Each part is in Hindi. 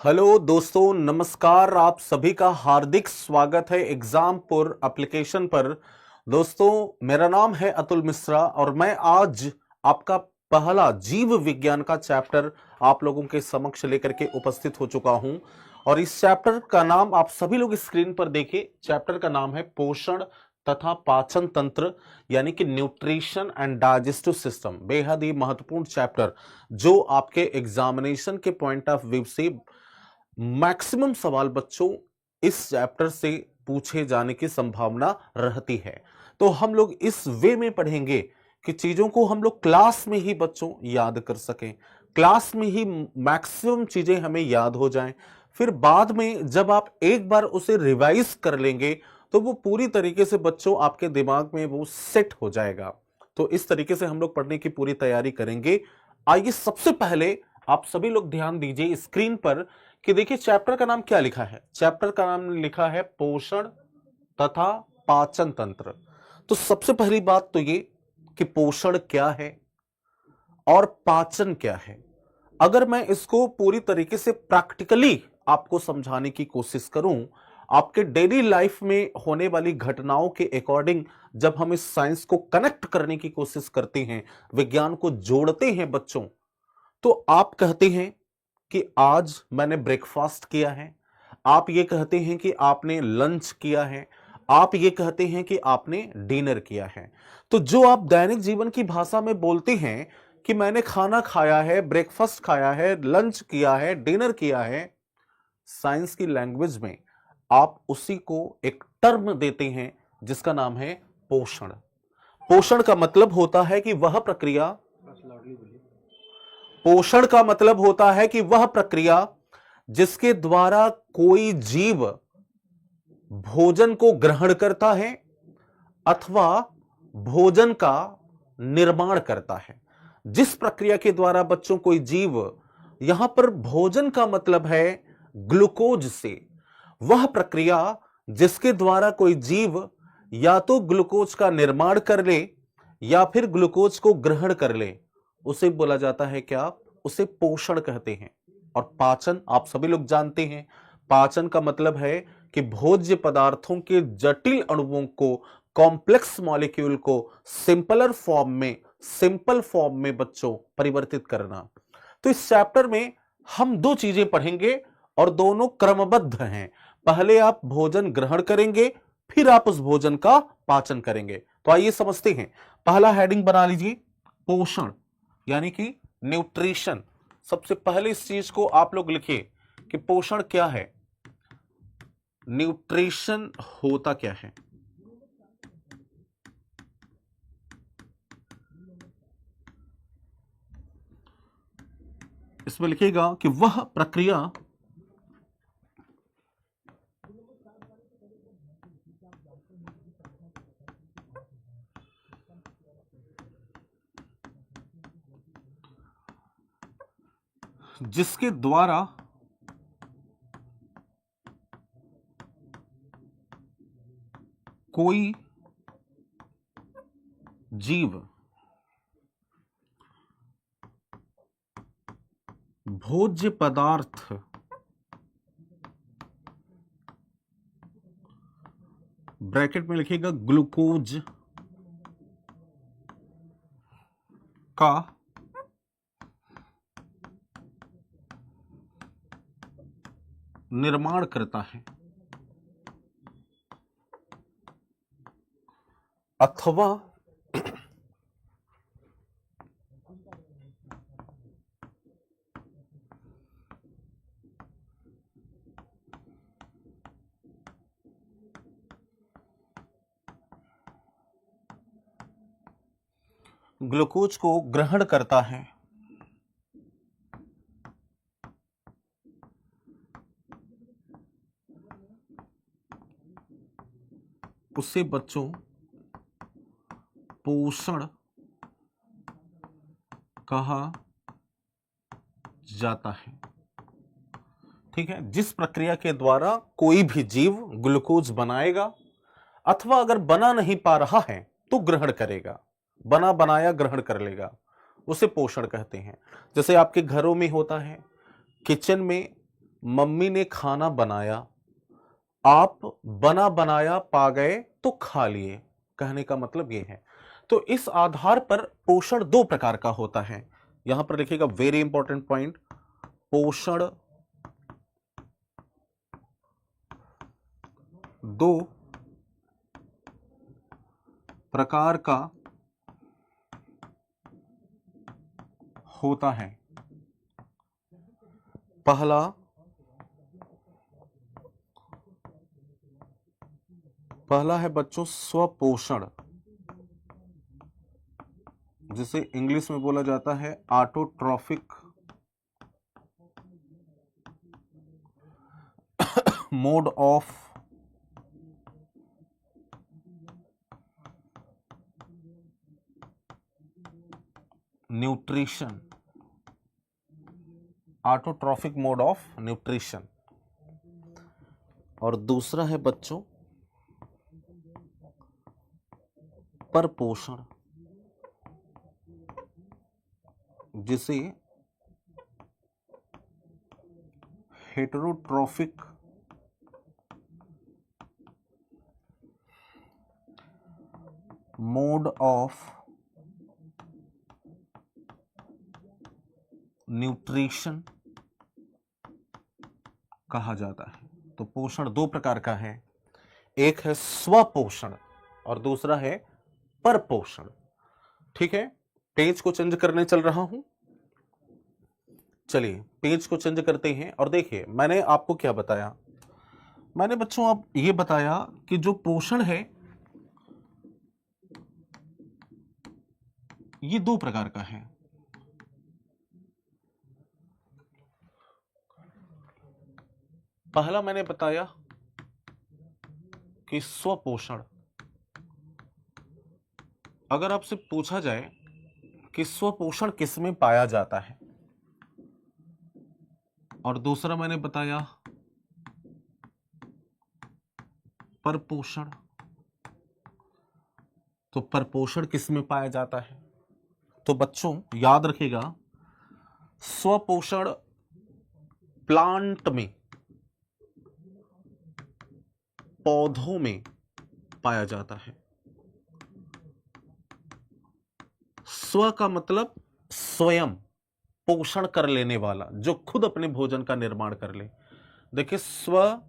हेलो दोस्तों, नमस्कार। आप सभी का हार्दिक स्वागत है एग्जामपुर एप्लीकेशन पर। दोस्तों, मेरा नाम है अतुल मिश्रा और मैं आज आपका पहला जीव विज्ञान का चैप्टर आप लोगों के समक्ष लेकर के उपस्थित हो चुका हूं। और इस चैप्टर का नाम आप सभी लोग स्क्रीन पर देखिए। चैप्टर का नाम है पोषण तथा पाचन तंत्र, यानी कि न्यूट्रिशन एंड डाइजेस्टिव सिस्टम। बेहद ही महत्वपूर्ण चैप्टर जो आपके एग्जामिनेशन के पॉइंट ऑफ व्यू से मैक्सिमम सवाल बच्चों इस चैप्टर से पूछे जाने की संभावना रहती है। तो हम लोग इस वे में पढ़ेंगे कि चीजों को हम लोग क्लास में ही बच्चों याद कर सकें, क्लास में ही मैक्सिमम चीजें हमें याद हो जाएं। फिर बाद में जब आप एक बार उसे रिवाइज कर लेंगे तो वो पूरी तरीके से बच्चों आपके दिमाग में वो सेट हो जाएगा। तो इस तरीके से हम लोग पढ़ने की पूरी तैयारी करेंगे। आइए सबसे पहले आप सभी लोग ध्यान दीजिए स्क्रीन पर कि देखिए चैप्टर का नाम क्या लिखा है। चैप्टर का नाम लिखा है पोषण तथा पाचन तंत्र। तो सबसे पहली बात तो ये कि पोषण क्या है और पाचन क्या है। अगर मैं इसको पूरी तरीके से प्रैक्टिकली आपको समझाने की कोशिश करूं, आपके डेली लाइफ में होने वाली घटनाओं के अकॉर्डिंग जब हम इस साइंस को कनेक्ट करने की कोशिश करते हैं, विज्ञान को जोड़ते हैं बच्चों, तो आप कहते हैं कि आज मैंने ब्रेकफास्ट किया है, आप ये कहते हैं कि आपने लंच किया है, आप ये कहते हैं कि आपने डिनर किया है। तो जो आप दैनिक जीवन की भाषा में बोलते हैं कि मैंने खाना खाया है, ब्रेकफास्ट खाया है, लंच किया है, डिनर किया है, साइंस की लैंग्वेज में आप उसी को एक टर्म देते हैं जिसका नाम है पोषण। पोषण का मतलब होता है कि वह प्रक्रिया पोषण का मतलब होता है कि वह प्रक्रिया जिसके द्वारा कोई जीव भोजन को ग्रहण करता है अथवा भोजन का निर्माण करता है। जिस प्रक्रिया के द्वारा बच्चों कोई जीव, यहां पर भोजन का मतलब है ग्लूकोज से, वह प्रक्रिया जिसके द्वारा कोई जीव या तो ग्लूकोज का निर्माण कर ले या फिर ग्लूकोज को ग्रहण कर ले, उसे बोला जाता है क्या? उसे पोषण कहते हैं। और पाचन आप सभी लोग जानते हैं, पाचन का मतलब है कि भोज्य पदार्थों के जटिल अणुओं को, कॉम्प्लेक्स मॉलिक्यूल को सिंपल फॉर्म में बच्चों परिवर्तित करना। तो इस चैप्टर में हम दो चीजें पढ़ेंगे और दोनों क्रमबद्ध हैं। पहले आप भोजन ग्रहण करेंगे, फिर आप उस भोजन का पाचन करेंगे। तो आइए समझते हैं। पहला हेडिंग बना लीजिए, पोषण यानी कि न्यूट्रिशन। सबसे पहले इस चीज को आप लोग लिखिए कि पोषण क्या है, न्यूट्रिशन होता क्या है। इसमें लिखिएगा कि वह प्रक्रिया जिसके द्वारा कोई जीव भोज्य पदार्थ ब्रैकेट में लिखिएगा ग्लूकोज का निर्माण करता है अथवा ग्लूकोज को ग्रहण करता है, उसे बच्चों पोषण कहा जाता है। ठीक है, जिस प्रक्रिया के द्वारा कोई भी जीव ग्लूकोज बनाएगा अथवा अगर बना नहीं पा रहा है तो ग्रहण करेगा, बना बनाया ग्रहण कर लेगा, उसे पोषण कहते हैं। जैसे आपके घरों में होता है, किचन में मम्मी ने खाना बनाया, आप बना बनाया पा गए तो खा लिए। कहने का मतलब ये है। तो इस आधार पर पोषण दो प्रकार का होता है। यहां पर लिखिएगा वेरी इंपॉर्टेंट पॉइंट, पोषण दो प्रकार का होता है। पहला है बच्चों स्वपोषण, जिसे इंग्लिश में बोला जाता है autotrophic mode of nutrition, autotrophic mode of nutrition. और दूसरा है बच्चों परपोषण, जिसे हेटेरोट्रॉफिक मोड ऑफ न्यूट्रिशन कहा जाता है। तो पोषण दो प्रकार का है, एक है स्वपोषण और दूसरा है परपोषण। ठीक है, पेज को चेंज करने चल रहा हूं। चलिए पेज को चेंज करते हैं और देखिए मैंने आपको क्या बताया। मैंने बच्चों अब ये बताया कि जो पोषण है ये दो प्रकार का है। पहला मैंने बताया कि स्वपोषण। अगर आपसे पूछा जाए कि स्वपोषण किसमें पाया जाता है, और दूसरा मैंने बताया परपोषण, तो परपोषण किसमें पाया जाता है। तो बच्चों याद रखिएगा, स्वपोषण प्लांट में, पौधों में पाया जाता है। स्व का मतलब स्वयं पोषण कर लेने वाला, जो खुद अपने भोजन का निर्माण कर ले। देखिए स्व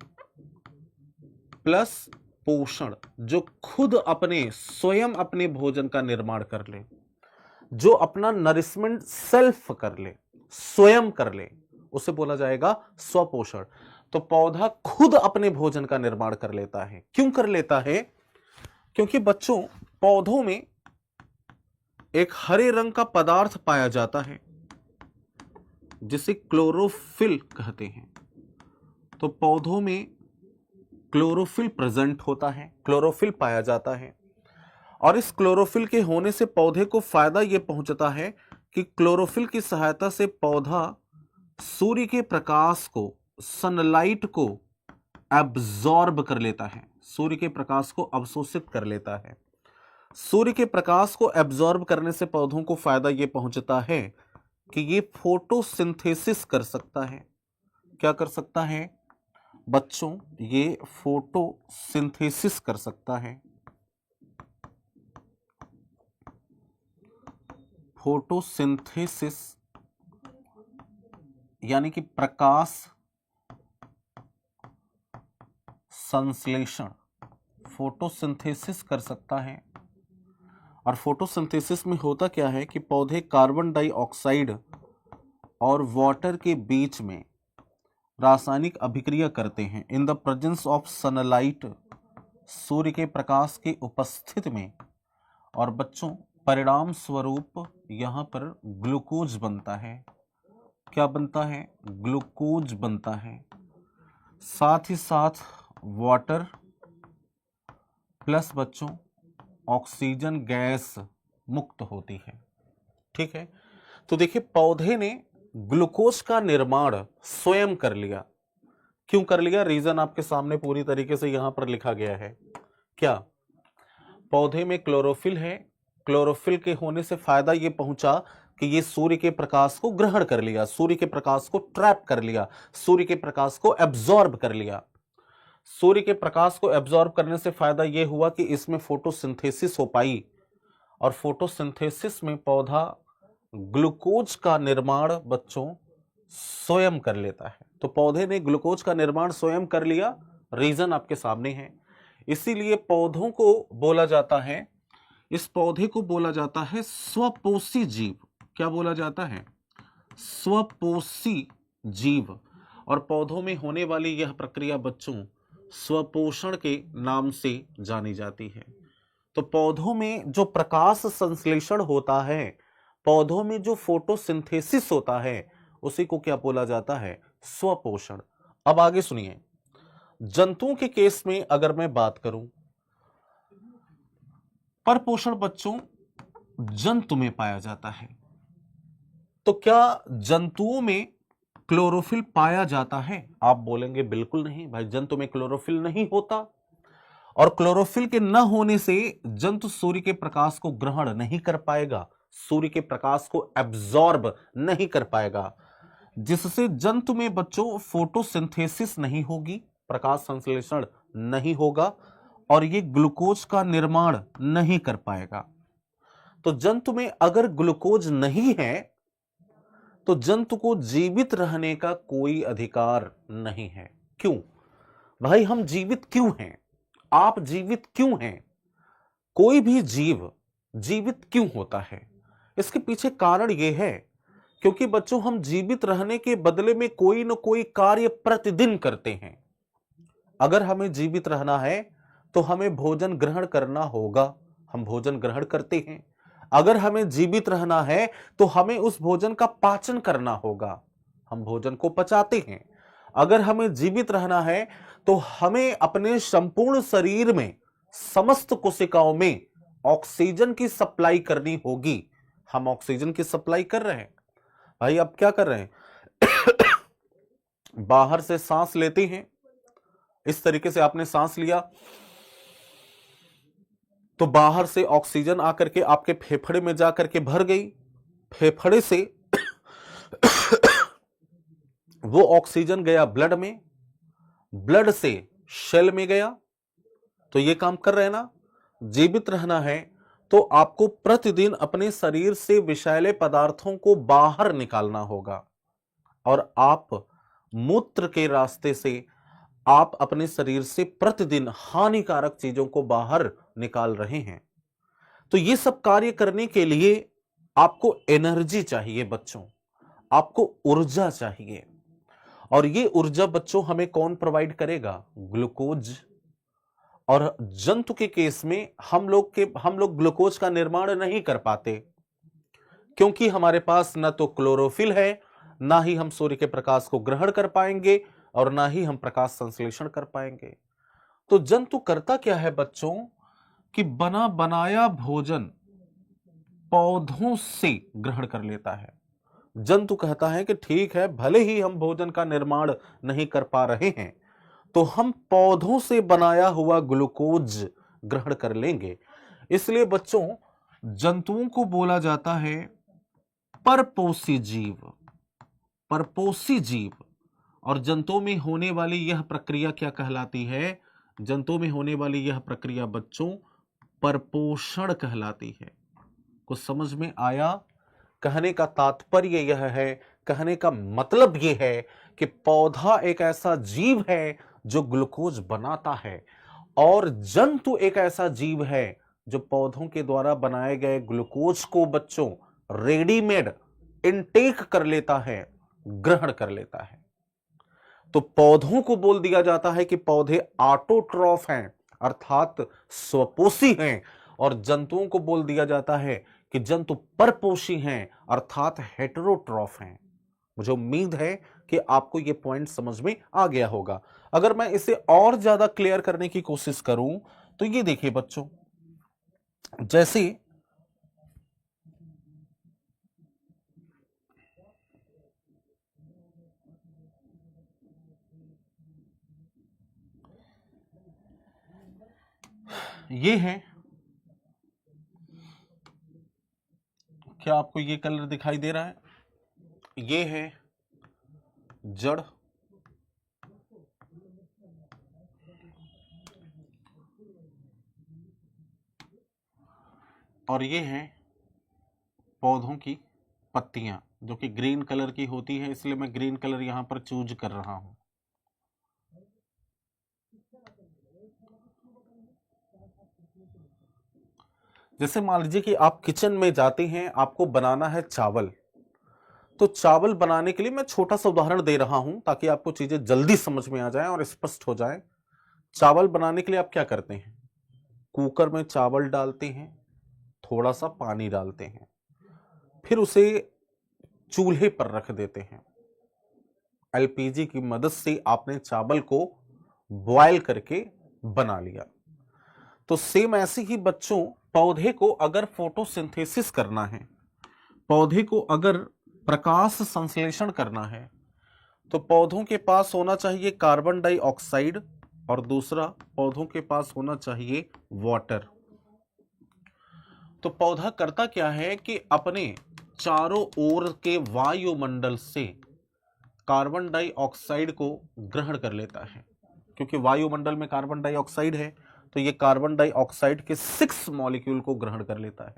प्लस पोषण, जो खुद अपने स्वयं अपने भोजन का निर्माण कर ले, जो अपना नरिशमेंट सेल्फ कर ले, स्वयं कर ले, उसे बोला जाएगा स्वपोषण। तो पौधा खुद अपने भोजन का निर्माण कर लेता है। क्यों कर लेता है? क्योंकि बच्चों पौधों में एक हरे रंग का पदार्थ पाया जाता है जिसे क्लोरोफिल कहते हैं। तो पौधों में क्लोरोफिल प्रेजेंट होता है, क्लोरोफिल पाया जाता है। और इस क्लोरोफिल के होने से पौधे को फायदा यह पहुंचता है कि क्लोरोफिल की सहायता से पौधा सूर्य के प्रकाश को, सनलाइट को एब्जॉर्ब कर लेता है, सूर्य के प्रकाश को अवशोषित कर लेता है। सूर्य के प्रकाश को एब्जॉर्ब करने से पौधों को फायदा यह पहुंचता है कि ये फोटोसिंथेसिस कर सकता है। क्या कर सकता है बच्चों? ये फोटोसिंथेसिस कर सकता है। फोटोसिंथेसिस यानी कि प्रकाश संश्लेषण, फोटोसिंथेसिस कर सकता है। और फोटोसिंथेसिस में होता क्या है कि पौधे कार्बन डाइऑक्साइड और वाटर के बीच में रासायनिक अभिक्रिया करते हैं in the presence of sunlight, सूर्य के प्रकाश की उपस्थिति में। और बच्चों परिणाम स्वरूप यहां पर ग्लूकोज बनता है। क्या बनता है? ग्लूकोज बनता है। साथ ही साथ वाटर प्लस बच्चों ऑक्सीजन गैस मुक्त होती है। ठीक है, तो देखिए पौधे ने ग्लूकोज का निर्माण स्वयं कर लिया। क्यों कर लिया? रीजन आपके सामने पूरी तरीके से यहां पर लिखा गया है। क्या? पौधे में क्लोरोफिल है, क्लोरोफिल के होने से फायदा यह पहुंचा कि ये सूर्य के प्रकाश को ग्रहण कर लिया, सूर्य के प्रकाश को ट्रैप कर लिया, सूर्य के प्रकाश को एब्जॉर्ब कर लिया। सूर्य के प्रकाश को एब्जॉर्ब करने से फायदा यह हुआ कि इसमें फोटोसिंथेसिस हो पाई, और फोटोसिंथेसिस में पौधा ग्लूकोज का निर्माण बच्चों स्वयं कर लेता है। तो पौधे ने ग्लूकोज का निर्माण स्वयं कर लिया, रीजन आपके सामने है। इसीलिए पौधों को बोला जाता है, इस पौधे को बोला जाता है स्वपोषी जीव। क्या बोला जाता है? स्वपोषी जीव। और पौधों में होने वाली यह प्रक्रिया बच्चों स्वपोषण के नाम से जानी जाती है। तो पौधों में जो प्रकाश संश्लेषण होता है, पौधों में जो फोटोसिंथेसिस होता है, उसी को क्या बोला जाता है? स्वपोषण। अब आगे सुनिए, जंतुओं के केस में अगर मैं बात करूं, परपोषण बच्चों जंतु में पाया जाता है। तो क्या जंतुओं में क्लोरोफिल पाया जाता है? आप बोलेंगे बिल्कुल नहीं भाई, जंतु में क्लोरोफिल नहीं होता, और क्लोरोफिल के न होने से जंतु सूर्य के प्रकाश को ग्रहण नहीं कर पाएगा, सूर्य के प्रकाश को एब्जॉर्ब नहीं कर पाएगा, जिससे जंतु में बच्चों फोटोसिंथेसिस नहीं होगी, प्रकाश संश्लेषण नहीं होगा, और ये ग्लूकोज का निर्माण नहीं कर पाएगा। तो जंतु में अगर ग्लूकोज नहीं है तो जंतु को जीवित रहने का कोई अधिकार नहीं है। क्यों भाई, हम जीवित क्यों हैं? आप जीवित क्यों हैं? कोई भी जीव जीवित क्यों होता है? इसके पीछे कारण यह है क्योंकि बच्चों हम जीवित रहने के बदले में कोई न कोई कार्य प्रतिदिन करते हैं। अगर हमें जीवित रहना है तो हमें भोजन ग्रहण करना होगा, हम भोजन ग्रहण करते हैं। अगर हमें जीवित रहना है तो हमें उस भोजन का पाचन करना होगा, हम भोजन को पचाते हैं। अगर हमें जीवित रहना है तो हमें अपने संपूर्ण शरीर में, समस्त कोशिकाओं में ऑक्सीजन की सप्लाई करनी होगी। हम ऑक्सीजन की सप्लाई कर रहे हैं भाई। अब क्या कर रहे हैं? बाहर से सांस लेते हैं, इस तरीके से आपने सांस लिया तो बाहर से ऑक्सीजन आकर के आपके फेफड़े में जाकर के भर गई, फेफड़े से वो ऑक्सीजन गया ब्लड में, ब्लड से सेल में गया। तो ये काम कर रहे हैं ना। जीवित रहना है तो आपको प्रतिदिन अपने शरीर से विषैले पदार्थों को बाहर निकालना होगा, और आप मूत्र के रास्ते से आप अपने शरीर से प्रतिदिन हानिकारक चीजों को बाहर निकाल रहे हैं। तो ये सब कार्य करने के लिए आपको एनर्जी चाहिए बच्चों, आपको ऊर्जा चाहिए। और ये ऊर्जा बच्चों हमें कौन प्रोवाइड करेगा? ग्लूकोज। और जंतु के केस में हम लोग ग्लूकोज का निर्माण नहीं कर पाते, क्योंकि हमारे पास ना तो क्लोरोफिल है, ना ही हम सूर्य के प्रकाश को ग्रहण कर पाएंगे, और ना ही हम प्रकाश संश्लेषण कर पाएंगे। तो जंतु करता क्या है बच्चों कि बना बनाया भोजन पौधों से ग्रहण कर लेता है। जंतु कहता है कि ठीक है, भले ही हम भोजन का निर्माण नहीं कर पा रहे हैं तो हम पौधों से बनाया हुआ ग्लूकोज ग्रहण कर लेंगे। इसलिए बच्चों जंतुओं को बोला जाता है परपोषी जीव, परपोषी जीव। और जंतुओं में होने वाली यह प्रक्रिया क्या कहलाती है? जंतुओं में होने वाली यह प्रक्रिया बच्चों परपोषण कहलाती है। कुछ समझ में आया? कहने का तात्पर्य यह है, कहने का मतलब यह है कि पौधा एक ऐसा जीव है जो ग्लूकोज बनाता है, और जंतु एक ऐसा जीव है जो पौधों के द्वारा बनाए गए ग्लूकोज को बच्चों रेडीमेड इनटेक कर लेता है, ग्रहण कर लेता है। तो पौधों को बोल दिया जाता है कि पौधे ऑटोट्रॉफ हैं, अर्थात स्वपोषी हैं, और जंतुओं को बोल दिया जाता है कि जंतु परपोषी हैं, अर्थात हेटेरोट्रॉफ हैं। मुझे उम्मीद है कि आपको यह पॉइंट समझ में आ गया होगा। अगर मैं इसे और ज्यादा क्लियर करने की कोशिश करूं तो ये देखिए बच्चों, जैसे ये है, क्या आपको ये कलर दिखाई दे रहा है? ये है जड़, और ये है पौधों की पत्तियां, जो कि ग्रीन कलर की होती है, इसलिए मैं ग्रीन कलर यहां पर चूज कर रहा हूं। जैसे मान लीजिए कि आप किचन में जाते हैं, आपको बनाना है चावल, तो चावल बनाने के लिए मैं छोटा सा उदाहरण दे रहा हूं ताकि आपको चीजें जल्दी समझ में आ जाएं और स्पष्ट हो जाएं। चावल बनाने के लिए आप क्या करते हैं? कुकर में चावल डालते हैं, थोड़ा सा पानी डालते हैं, फिर उसे चूल्हे पर रख देते हैं। एलपीजी की मदद से आपने चावल को बॉयल करके बना लिया। तो सेम ऐसे ही बच्चों, पौधे को अगर फोटोसिंथेसिस करना है, पौधे को अगर प्रकाश संश्लेषण करना है, तो पौधों के पास होना चाहिए कार्बन डाइऑक्साइड और दूसरा पौधों के पास होना चाहिए वाटर। तो पौधा करता क्या है कि अपने चारों ओर के वायुमंडल से कार्बन डाइऑक्साइड को ग्रहण कर लेता है, क्योंकि वायुमंडल में कार्बन डाइऑक्साइड है, तो ये कार्बन डाइऑक्साइड के 6 मॉलिक्यूल को ग्रहण कर लेता है।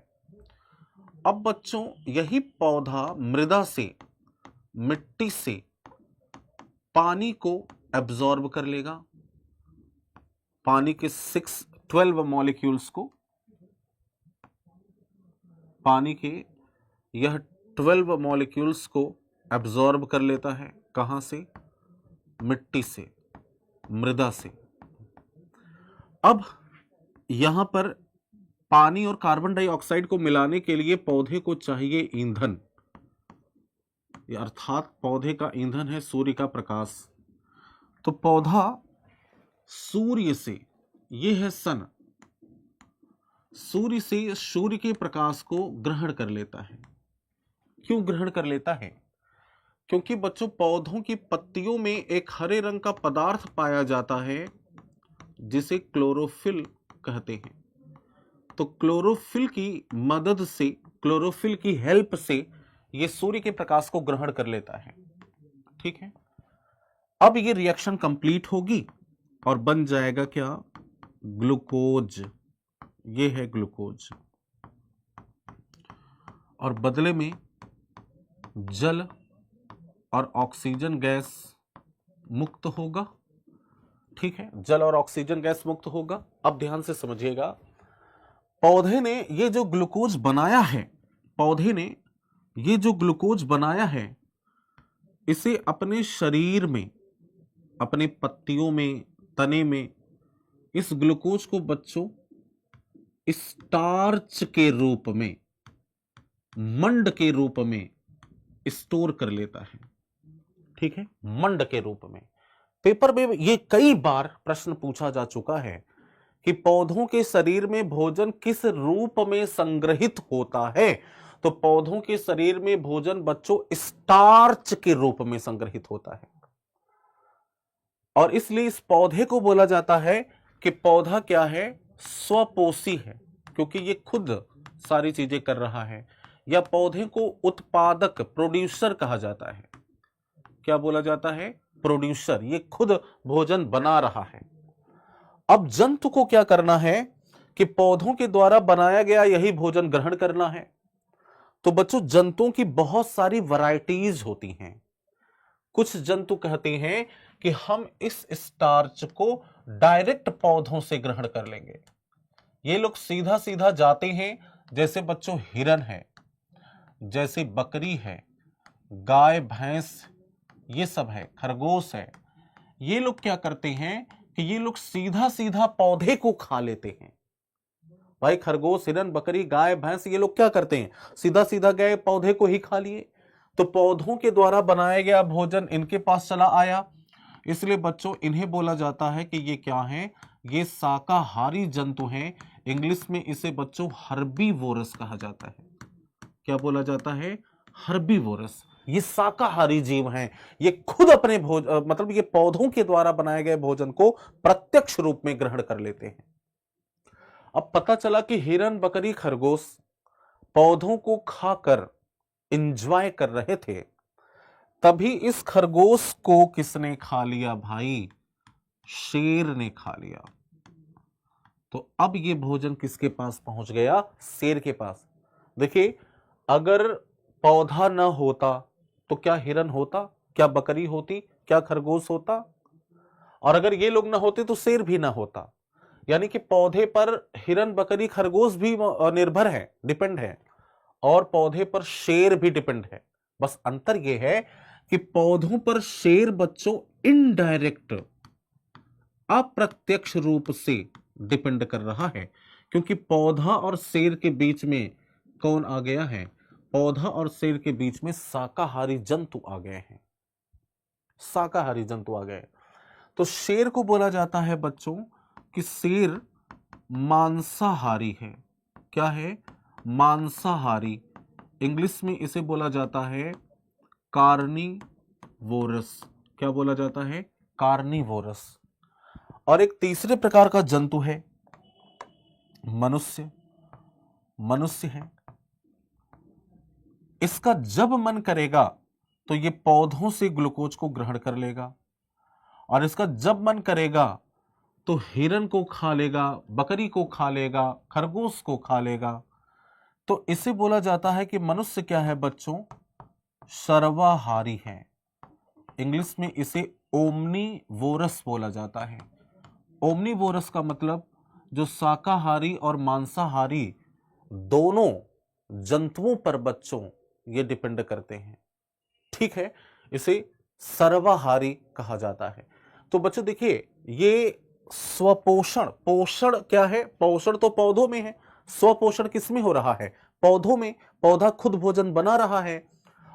अब बच्चों, यही पौधा मृदा से, मिट्टी से पानी को एब्जॉर्ब कर लेगा, पानी के 12 मॉलिक्यूल्स को, पानी के यह 12 मॉलिक्यूल्स को एब्जॉर्ब कर लेता है। कहां से? मिट्टी से, मृदा से। अब यहां पर पानी और कार्बन डाइऑक्साइड को मिलाने के लिए पौधे को चाहिए ईंधन, अर्थात पौधे का ईंधन है सूर्य का प्रकाश। तो पौधा सूर्य से, ये है सन, सूर्य से सूर्य के प्रकाश को ग्रहण कर लेता है। क्यों ग्रहण कर लेता है? क्योंकि बच्चों, पौधों की पत्तियों में एक हरे रंग का पदार्थ पाया जाता है जिसे क्लोरोफिल कहते हैं। तो क्लोरोफिल की मदद से, क्लोरोफिल की हेल्प से ये सूर्य के प्रकाश को ग्रहण कर लेता है। ठीक है, अब ये रिएक्शन कंप्लीट होगी और बन जाएगा क्या? ग्लूकोज। ये है ग्लूकोज, और बदले में जल और ऑक्सीजन गैस मुक्त होगा। ठीक है, जल और ऑक्सीजन गैस मुक्त होगा। अब ध्यान से समझिएगा, पौधे ने ये जो ग्लूकोज बनाया है, पौधे ने ये जो ग्लूकोज बनाया है, इसे अपने शरीर में, अपने पत्तियों में, तने में, इस ग्लूकोज को बच्चों स्टार्च के रूप में, मंड के रूप में स्टोर कर लेता है। ठीक है, मंड के रूप में। पेपर में ये कई बार प्रश्न पूछा जा चुका है कि पौधों के शरीर में भोजन किस रूप में संग्रहित होता है। तो पौधों के शरीर में भोजन बच्चों स्टार्च के रूप में संग्रहित होता है, और इसलिए इस पौधे को बोला जाता है कि पौधा क्या है? स्वपोषी है, क्योंकि ये खुद सारी चीजें कर रहा है। या पौधे को उत्पादक, प्रोड्यूसर कहा जाता है। क्या बोला जाता है? प्रोड्यूसर। ये खुद भोजन बना रहा है। अब जंतु को क्या करना है कि पौधों के द्वारा बनाया गया यही भोजन ग्रहण करना है। तो बच्चों, जंतुओं की बहुत सारी वैरायटीज होती हैं। कुछ जंतु कहते हैं कि हम इस स्टार्च को डायरेक्ट पौधों से ग्रहण कर लेंगे। ये लोग सीधा सीधा जाते हैं, जैसे बच्चों हिरन है, जैसे बकरी है, गाय भैंस, ये सब है, खरगोश है। ये लोग क्या करते हैं कि ये लोग सीधा सीधा पौधे को खा लेते हैं। भाई, खरगोश, हिरन, बकरी, गाय भैंस, ये लोग क्या करते हैं? सीधा सीधा गए पौधे को ही खा लिए। तो पौधों के द्वारा बनाया गया भोजन इनके पास चला आया, इसलिए बच्चों इन्हें बोला जाता है कि ये क्या है? ये शाकाहारी जंतु हैं। इंग्लिश में इसे बच्चों हर्बीवोरस कहा जाता है। क्या बोला जाता है? हर्बीवोरस। ये शाकाहारी जीव हैं। ये खुद अपने मतलब ये पौधों के द्वारा बनाए गए भोजन को प्रत्यक्ष रूप में ग्रहण कर लेते हैं। अब पता चला कि हिरन, बकरी, खरगोश पौधों को खाकर एंजॉय कर रहे थे, तभी इस खरगोश को किसने खा लिया भाई? शेर ने खा लिया। तो अब ये भोजन किसके पास पहुंच गया? शेर के पास। देखिए, अगर पौधा न होता तो क्या हिरन होता, क्या बकरी होती, क्या खरगोश होता? और अगर ये लोग ना होते तो शेर भी ना होता। यानी कि पौधे पर हिरन, बकरी, खरगोश भी निर्भर है, डिपेंड है, और पौधे पर शेर भी डिपेंड है। बस अंतर यह है कि पौधों पर शेर बच्चों इनडायरेक्ट, अप्रत्यक्ष रूप से डिपेंड कर रहा है, क्योंकि पौधा और शेर के बीच में कौन आ गया है? पौधा और शेर के बीच में शाकाहारी जंतु आ गए हैं, शाकाहारी जंतु आ गए। तो शेर को बोला जाता है बच्चों कि शेर मांसाहारी है। क्या है? मांसाहारी। इंग्लिश में इसे बोला जाता है कार्निवोरस। क्या बोला जाता है? कार्निवोरस। और एक तीसरे प्रकार का जंतु है मनुष्य। मनुष्य है, इसका जब मन करेगा तो ये पौधों से ग्लूकोज को ग्रहण कर लेगा, और इसका जब मन करेगा तो हिरन को खा लेगा, बकरी को खा लेगा, खरगोश को खा लेगा। तो इसे बोला जाता है कि मनुष्य क्या है बच्चों? सर्वाहारी है। इंग्लिश में इसे ओमनीवोरस बोला जाता है। ओमनीवोरस का मतलब जो शाकाहारी और मांसाहारी दोनों जंतुओं पर बच्चों ये डिपेंड करते हैं। ठीक है, इसे सर्वाहारी कहा जाता है। तो बच्चों देखिए, ये स्वपोषण, पोषण क्या है? पोषण तो पौधों में है, स्वपोषण किसमें हो रहा है? पौधों में। पौधा खुद भोजन बना रहा है।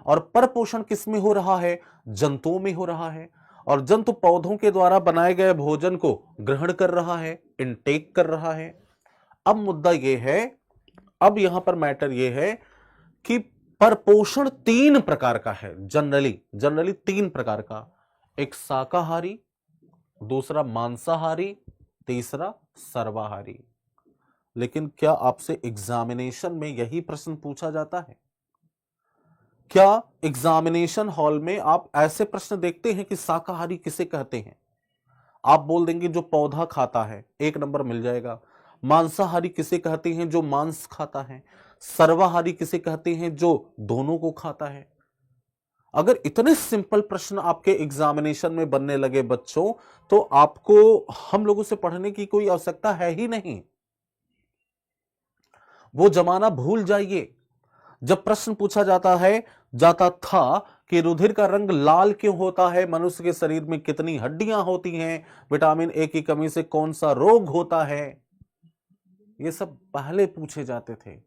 और परपोषण किसमें हो रहा है? जंतुओं में हो रहा है। और जंतु पौधों के द्वारा बनाए गए भोजन को ग्रहण कर रहा है, इनटेक कर रहा है। अब मुद्दा यह है, अब यहां पर मैटर यह है कि परपोषण तीन प्रकार का है। जनरली तीन प्रकार का। एक शाकाहारी, दूसरा मांसाहारी, तीसरा सर्वाहारी। लेकिन क्या आपसे एग्जामिनेशन में यही प्रश्न पूछा जाता है? क्या एग्जामिनेशन हॉल में आप ऐसे प्रश्न देखते हैं कि शाकाहारी किसे कहते हैं? आप बोल देंगे जो पौधा खाता है, 1 नंबर मिल जाएगा। मांसाहारी किसे कहते हैं? जो मांस खाता है। सर्वाहारी किसे कहते हैं? जो दोनों को खाता है। अगर इतने सिंपल प्रश्न आपके एग्जामिनेशन में बनने लगे बच्चों, तो आपको हम लोगों से पढ़ने की कोई आवश्यकता है ही नहीं। वो जमाना भूल जाइए जब प्रश्न पूछा जाता था कि रुधिर का रंग लाल क्यों होता है, मनुष्य के शरीर में कितनी हड्डियां होती हैं, विटामिन ए की कमी से कौन सा रोग होता है, ये सब पहले पूछे जाते थे।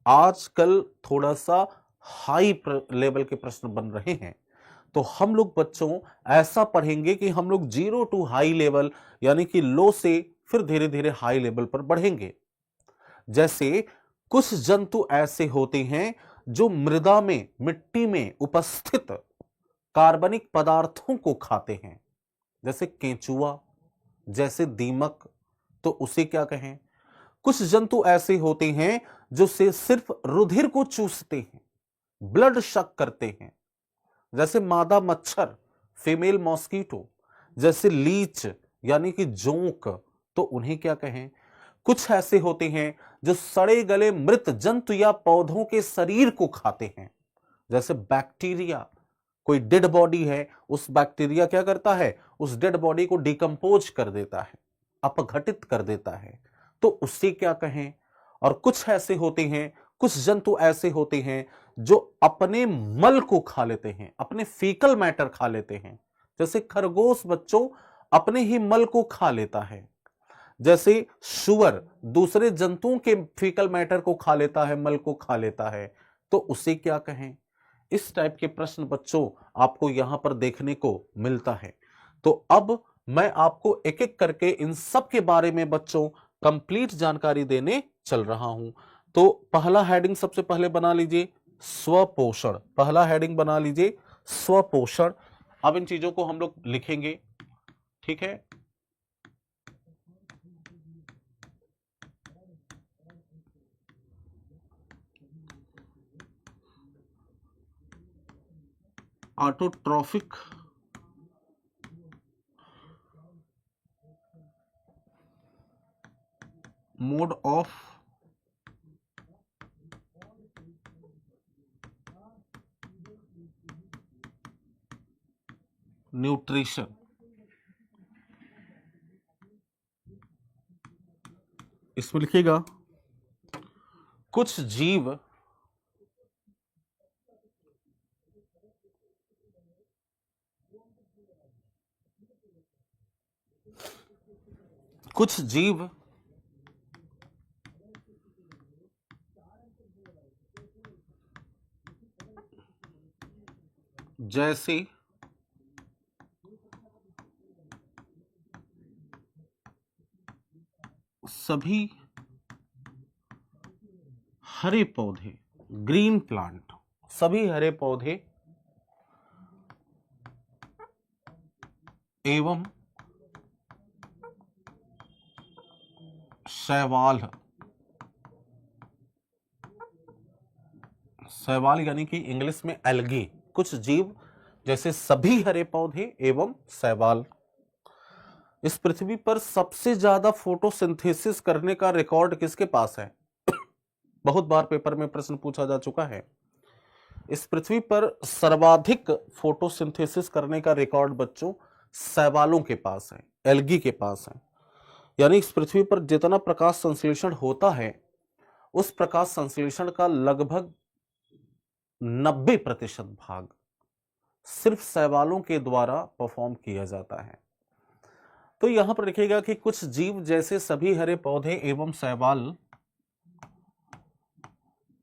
आजकल थोड़ा सा हाई लेवल के प्रश्न बन रहे हैं। तो हम लोग बच्चों ऐसा पढ़ेंगे कि हम लोग 0 टू हाई लेवल, यानी कि लो से फिर धीरे धीरे हाई लेवल पर बढ़ेंगे। जैसे कुछ जंतु ऐसे होते हैं जो मृदा में, मिट्टी में उपस्थित कार्बनिक पदार्थों को खाते हैं, जैसे केंचुआ, जैसे दीमक। तो उसे क्या कहें? कुछ जंतु ऐसे होते हैं जो से सिर्फ रुधिर को चूसते हैं, ब्लड शक करते हैं, जैसे मादा मच्छर, फीमेल मॉस्किटो, जैसे लीच यानी कि जोंक। तो उन्हें क्या कहें? कुछ ऐसे होते हैं जो सड़े गले मृत जंतु या पौधों के शरीर को खाते हैं, जैसे बैक्टीरिया। कोई डेड बॉडी है, उस बैक्टीरिया क्या करता है? उस डेड बॉडी को डिकम्पोज कर देता है, अपघटित कर देता है। तो उससे क्या कहें? और कुछ ऐसे होते हैं, कुछ जंतु ऐसे होते हैं जो अपने मल को खा लेते हैं, अपने फीकल मैटर खा लेते हैं। जैसे खरगोश बच्चों अपने ही मल को खा लेता है। जैसे सुअर दूसरे जंतुओं के फीकल मैटर को खा लेता है, मल को खा लेता है। तो उसे क्या कहें? इस टाइप के प्रश्न बच्चों आपको यहां पर देखने को मिलता है। तो अब मैं आपको एक एक करके इन सब के बारे में बच्चों कंप्लीट जानकारी देने चल रहा हूं। तो पहला हेडिंग सबसे पहले बना लीजिए, स्वपोषण। पहला हेडिंग बना लीजिए, स्वपोषण। अब इन चीजों को हम लोग लिखेंगे, ठीक है। Autotrophic mode of nutrition. इसमें लिखिएगा कुछ जीव कुछ जीव जैसे सभी हरे पौधे, ग्रीन प्लांट, सभी हरे पौधे एवं शैवाल, शैवाल यानी कि इंग्लिश में एल्गी, कुछ जीव जैसे सभी हरे पौधे एवं शैवाल इस पृथ्वी पर सबसे ज्यादा फोटोसिंथेसिस करने का रिकॉर्ड किसके पास है? बहुत बार पेपर में प्रश्न पूछा जा चुका है। इस पृथ्वी पर सर्वाधिक फोटोसिंथेसिस करने का रिकॉर्ड बच्चों शैवालों के पास है, एल्गी के पास है। यानी इस पृथ्वी पर जितना प्रकाश संश्लेषण होता है उस प्रकाश संश्लेषण का लगभग 90% भाग सिर्फ शैवालों के द्वारा परफॉर्म किया जाता है। तो यहां पर लिखिएगा कि कुछ जीव जैसे सभी हरे पौधे एवं शैवाल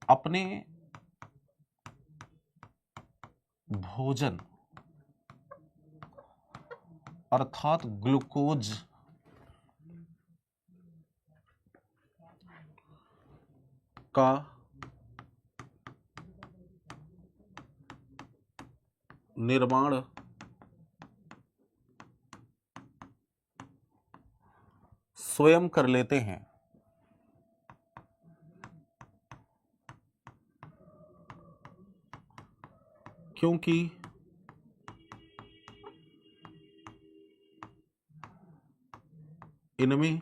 अपने भोजन अर्थात ग्लूकोज का निर्माण स्वयं कर लेते हैं। क्योंकि इनमें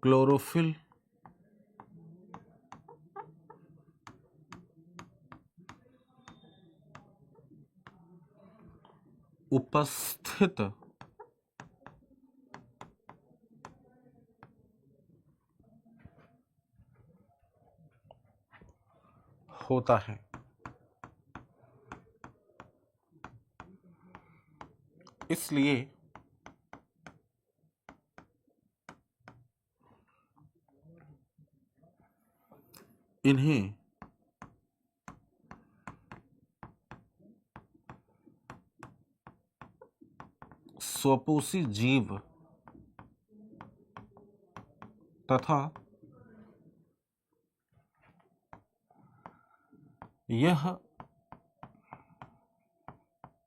क्लोरोफिल उपस्थित होता है। इसलिए इन्हें स्वपोषी जीव तथा यह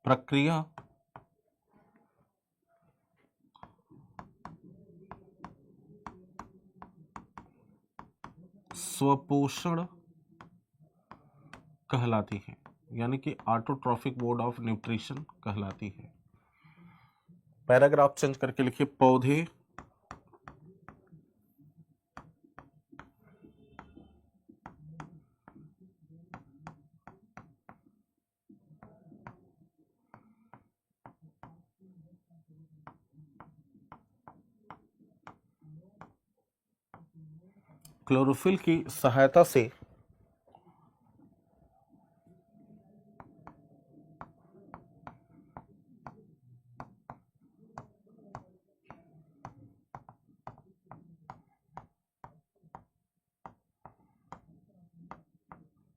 प्रक्रिया स्वपोषण कहलाती है, यानी कि ऑटोट्रॉफिक मोड ऑफ न्यूट्रिशन कहलाती है। पैराग्राफ चेंज करके लिखिए पौधे क्लोरोफिल की सहायता से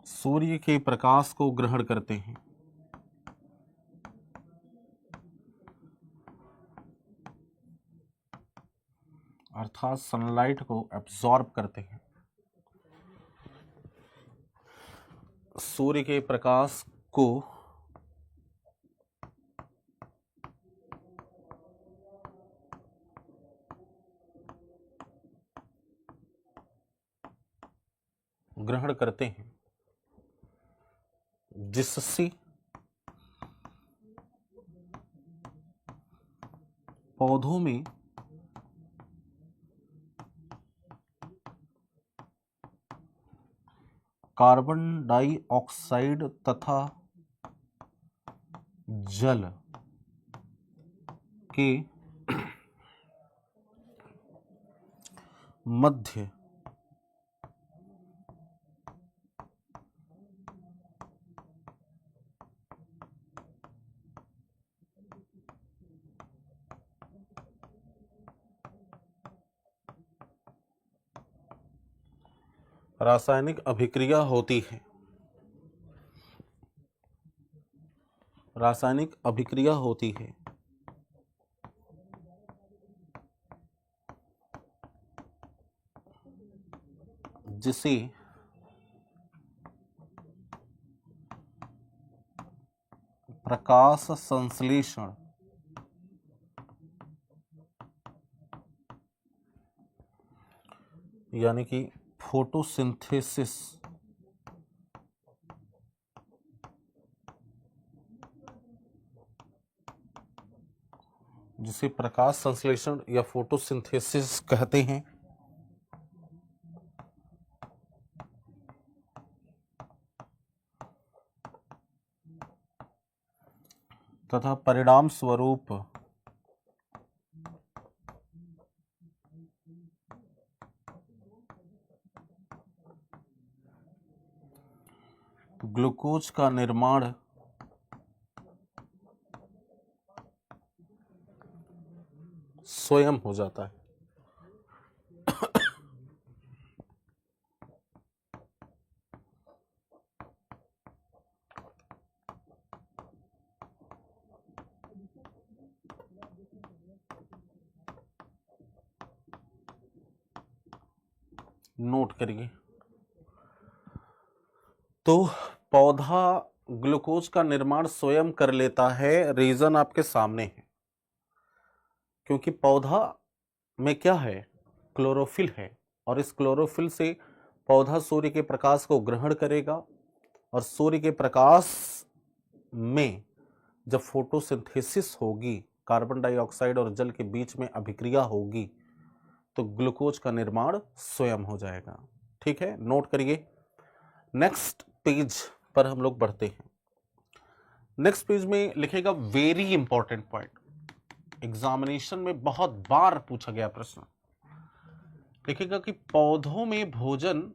सूर्य के प्रकाश को ग्रहण करते हैं। अर्थात सनलाइट को एब्जॉर्ब करते हैं। सूर्य के प्रकाश को ग्रहण करते हैं, जिससे पौधों में कार्बन डाइऑक्साइड तथा जल के मध्य रासायनिक अभिक्रिया होती है। रासायनिक अभिक्रिया होती है जिसे प्रकाश संश्लेषण यानी कि फोटोसिंथेसिस जिसे प्रकाश संश्लेषण या फोटोसिंथेसिस कहते हैं, तथा परिणाम स्वरूप ग्लूकोज का निर्माण स्वयं हो जाता है। नोट करिए। तो पौधा ग्लूकोज का निर्माण स्वयं कर लेता है, रीजन आपके सामने है, क्योंकि पौधा में क्या है, क्लोरोफिल है, और इस क्लोरोफिल से पौधा सूर्य के प्रकाश को ग्रहण करेगा, और सूर्य के प्रकाश में जब फोटोसिंथेसिस होगी, कार्बन डाइऑक्साइड और जल के बीच में अभिक्रिया होगी, तो ग्लूकोज का निर्माण स्वयं हो जाएगा। ठीक है, नोट करिए। नेक्स्ट पेज पर हम लोग बढ़ते हैं। नेक्स्ट पेज में लिखेगा वेरी इंपॉर्टेंट पॉइंट, एग्जामिनेशन में बहुत बार पूछा गया प्रश्न, लिखेगा कि पौधों में भोजन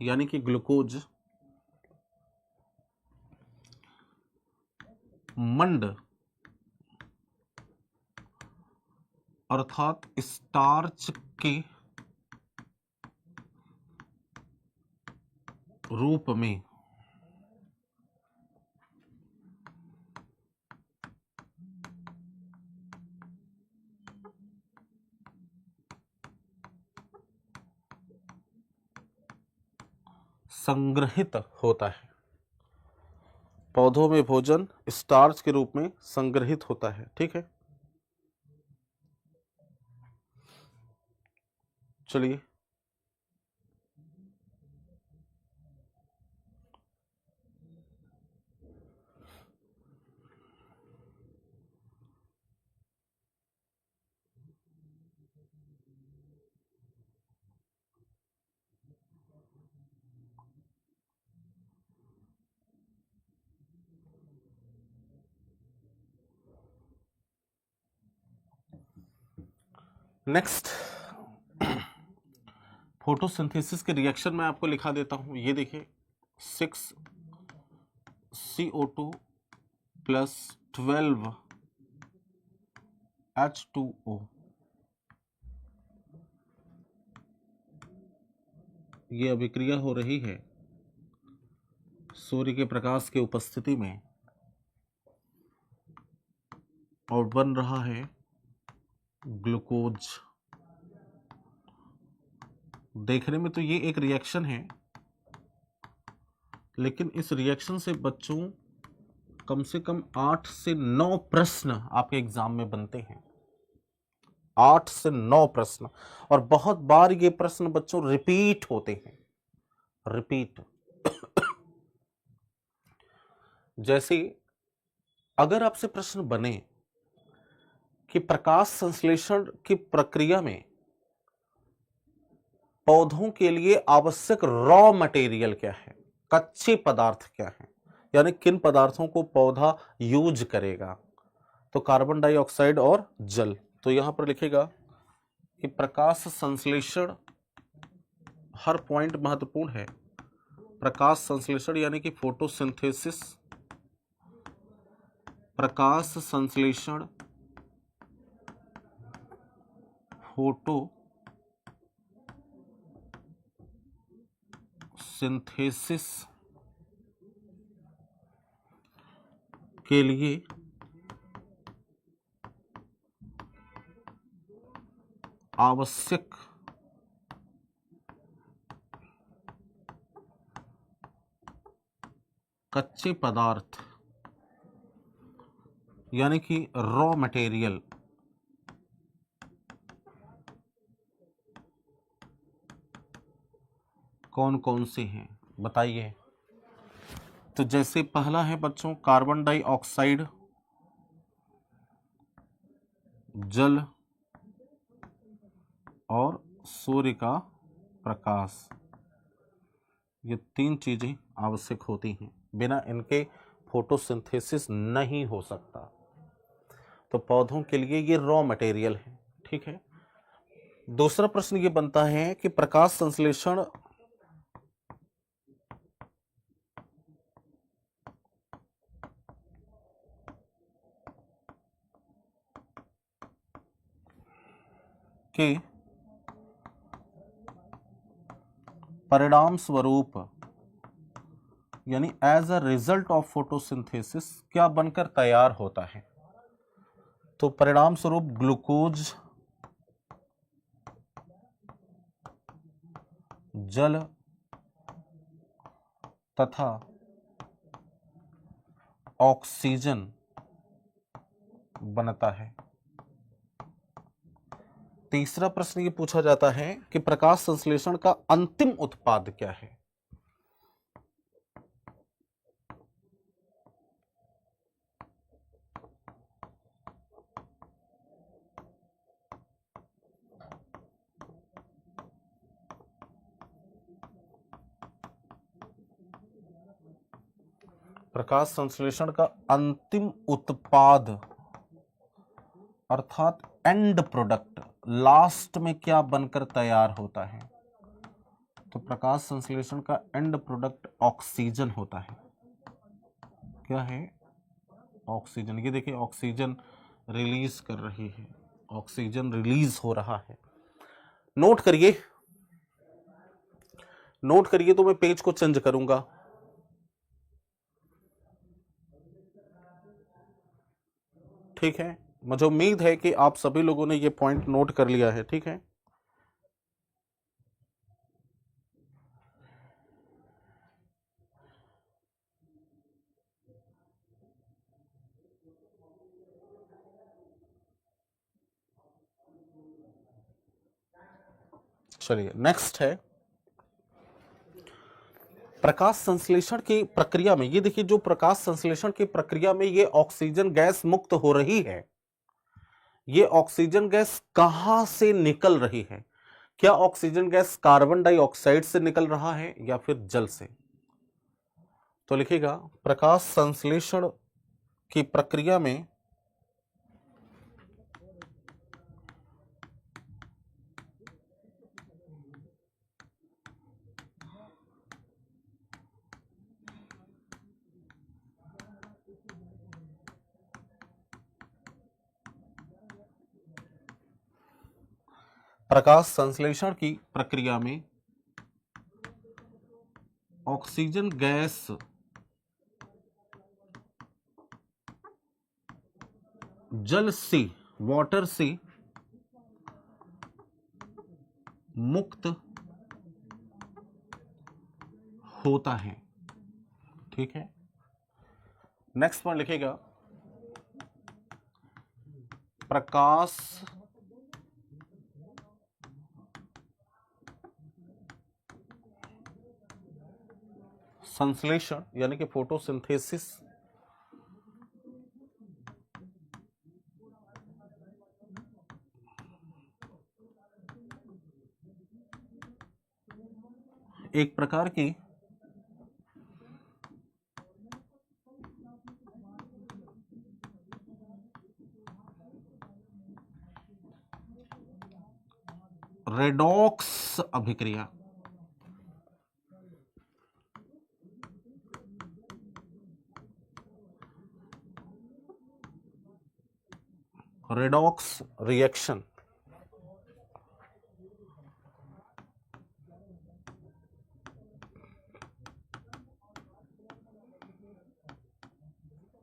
यानी कि ग्लूकोज मंड अर्थात स्टार्च के रूप में संग्रहित होता है। पौधों में भोजन स्टार्च के रूप में संग्रहित होता है। ठीक है, चलिए नेक्स्ट, फोटोसिंथेसिस के रिएक्शन में आपको लिखा देता हूं। ये देखिए 6CO2 प्लस 12H2O, ये अभिक्रिया हो रही है सूर्य के प्रकाश की उपस्थिति में, और बन रहा है ग्लूकोज। देखने में तो ये एक रिएक्शन है, लेकिन इस रिएक्शन से बच्चों कम से कम 8 से 9 प्रश्न आपके एग्जाम में बनते हैं। 8 से 9 प्रश्न, और बहुत बार ये प्रश्न बच्चों रिपीट होते हैं, रिपीट। जैसे अगर आपसे प्रश्न बने कि प्रकाश संश्लेषण की प्रक्रिया में पौधों के लिए आवश्यक रॉ मटेरियल क्या है, कच्चे पदार्थ क्या है, यानी किन पदार्थों को पौधा यूज करेगा, तो कार्बन डाइऑक्साइड और जल। तो यहां पर लिखेगा कि प्रकाश संश्लेषण, हर पॉइंट महत्वपूर्ण है। प्रकाश संश्लेषण यानी कि फोटोसिंथेसिस, प्रकाश संश्लेषण, फोटो सिंथेसिस के लिए आवश्यक कच्चे पदार्थ यानी कि रॉ मटेरियल कौन कौन से हैं, बताइए। तो जैसे पहला है बच्चों कार्बन डाइऑक्साइड, जल और सूर्य का प्रकाश, ये 3 चीजें आवश्यक होती हैं, बिना इनके फोटोसिंथेसिस नहीं हो सकता। तो पौधों के लिए ये रॉ मटेरियल है, ठीक है। दूसरा प्रश्न ये बनता है कि प्रकाश संश्लेषण के परिणाम स्वरूप यानी as a result of photosynthesis क्या बनकर तैयार होता है, तो परिणाम स्वरूप ग्लूकोज, जल तथा ऑक्सीजन बनता है। तीसरा प्रश्न ये पूछा जाता है कि प्रकाश संश्लेषण का अंतिम उत्पाद क्या है, प्रकाश संश्लेषण का अंतिम उत्पाद अर्थात एंड प्रोडक्ट, लास्ट में क्या बनकर तैयार होता है, तो प्रकाश संश्लेषण का एंड प्रोडक्ट ऑक्सीजन होता है। क्या है, ऑक्सीजन। ये देखिए ऑक्सीजन रिलीज कर रही है, ऑक्सीजन रिलीज हो रहा है। नोट करिए, नोट करिए। तो मैं पेज को चेंज करूंगा। ठीक है, मुझे उम्मीद है कि आप सभी लोगों ने ये पॉइंट नोट कर लिया है, ठीक है। चलिए नेक्स्ट है प्रकाश संश्लेषण की प्रक्रिया में। ये देखिए जो प्रकाश संश्लेषण की प्रक्रिया में ये ऑक्सीजन गैस मुक्त हो रही है, ये ऑक्सीजन गैस कहां से निकल रही है, क्या ऑक्सीजन गैस कार्बन डाइऑक्साइड से निकल रहा है या फिर जल से, तो लिखिएगा प्रकाश संश्लेषण की प्रक्रिया में प्रकाश संश्लेषण की प्रक्रिया में ऑक्सीजन गैस जल से, वाटर से मुक्त होता है। ठीक है। नेक्स्ट पॉइंट लिखेगा प्रकाश संश्लेषण यानी कि फोटोसिंथेसिस एक प्रकार की रेडॉक्स अभिक्रिया। रेडॉक्स रिएक्शन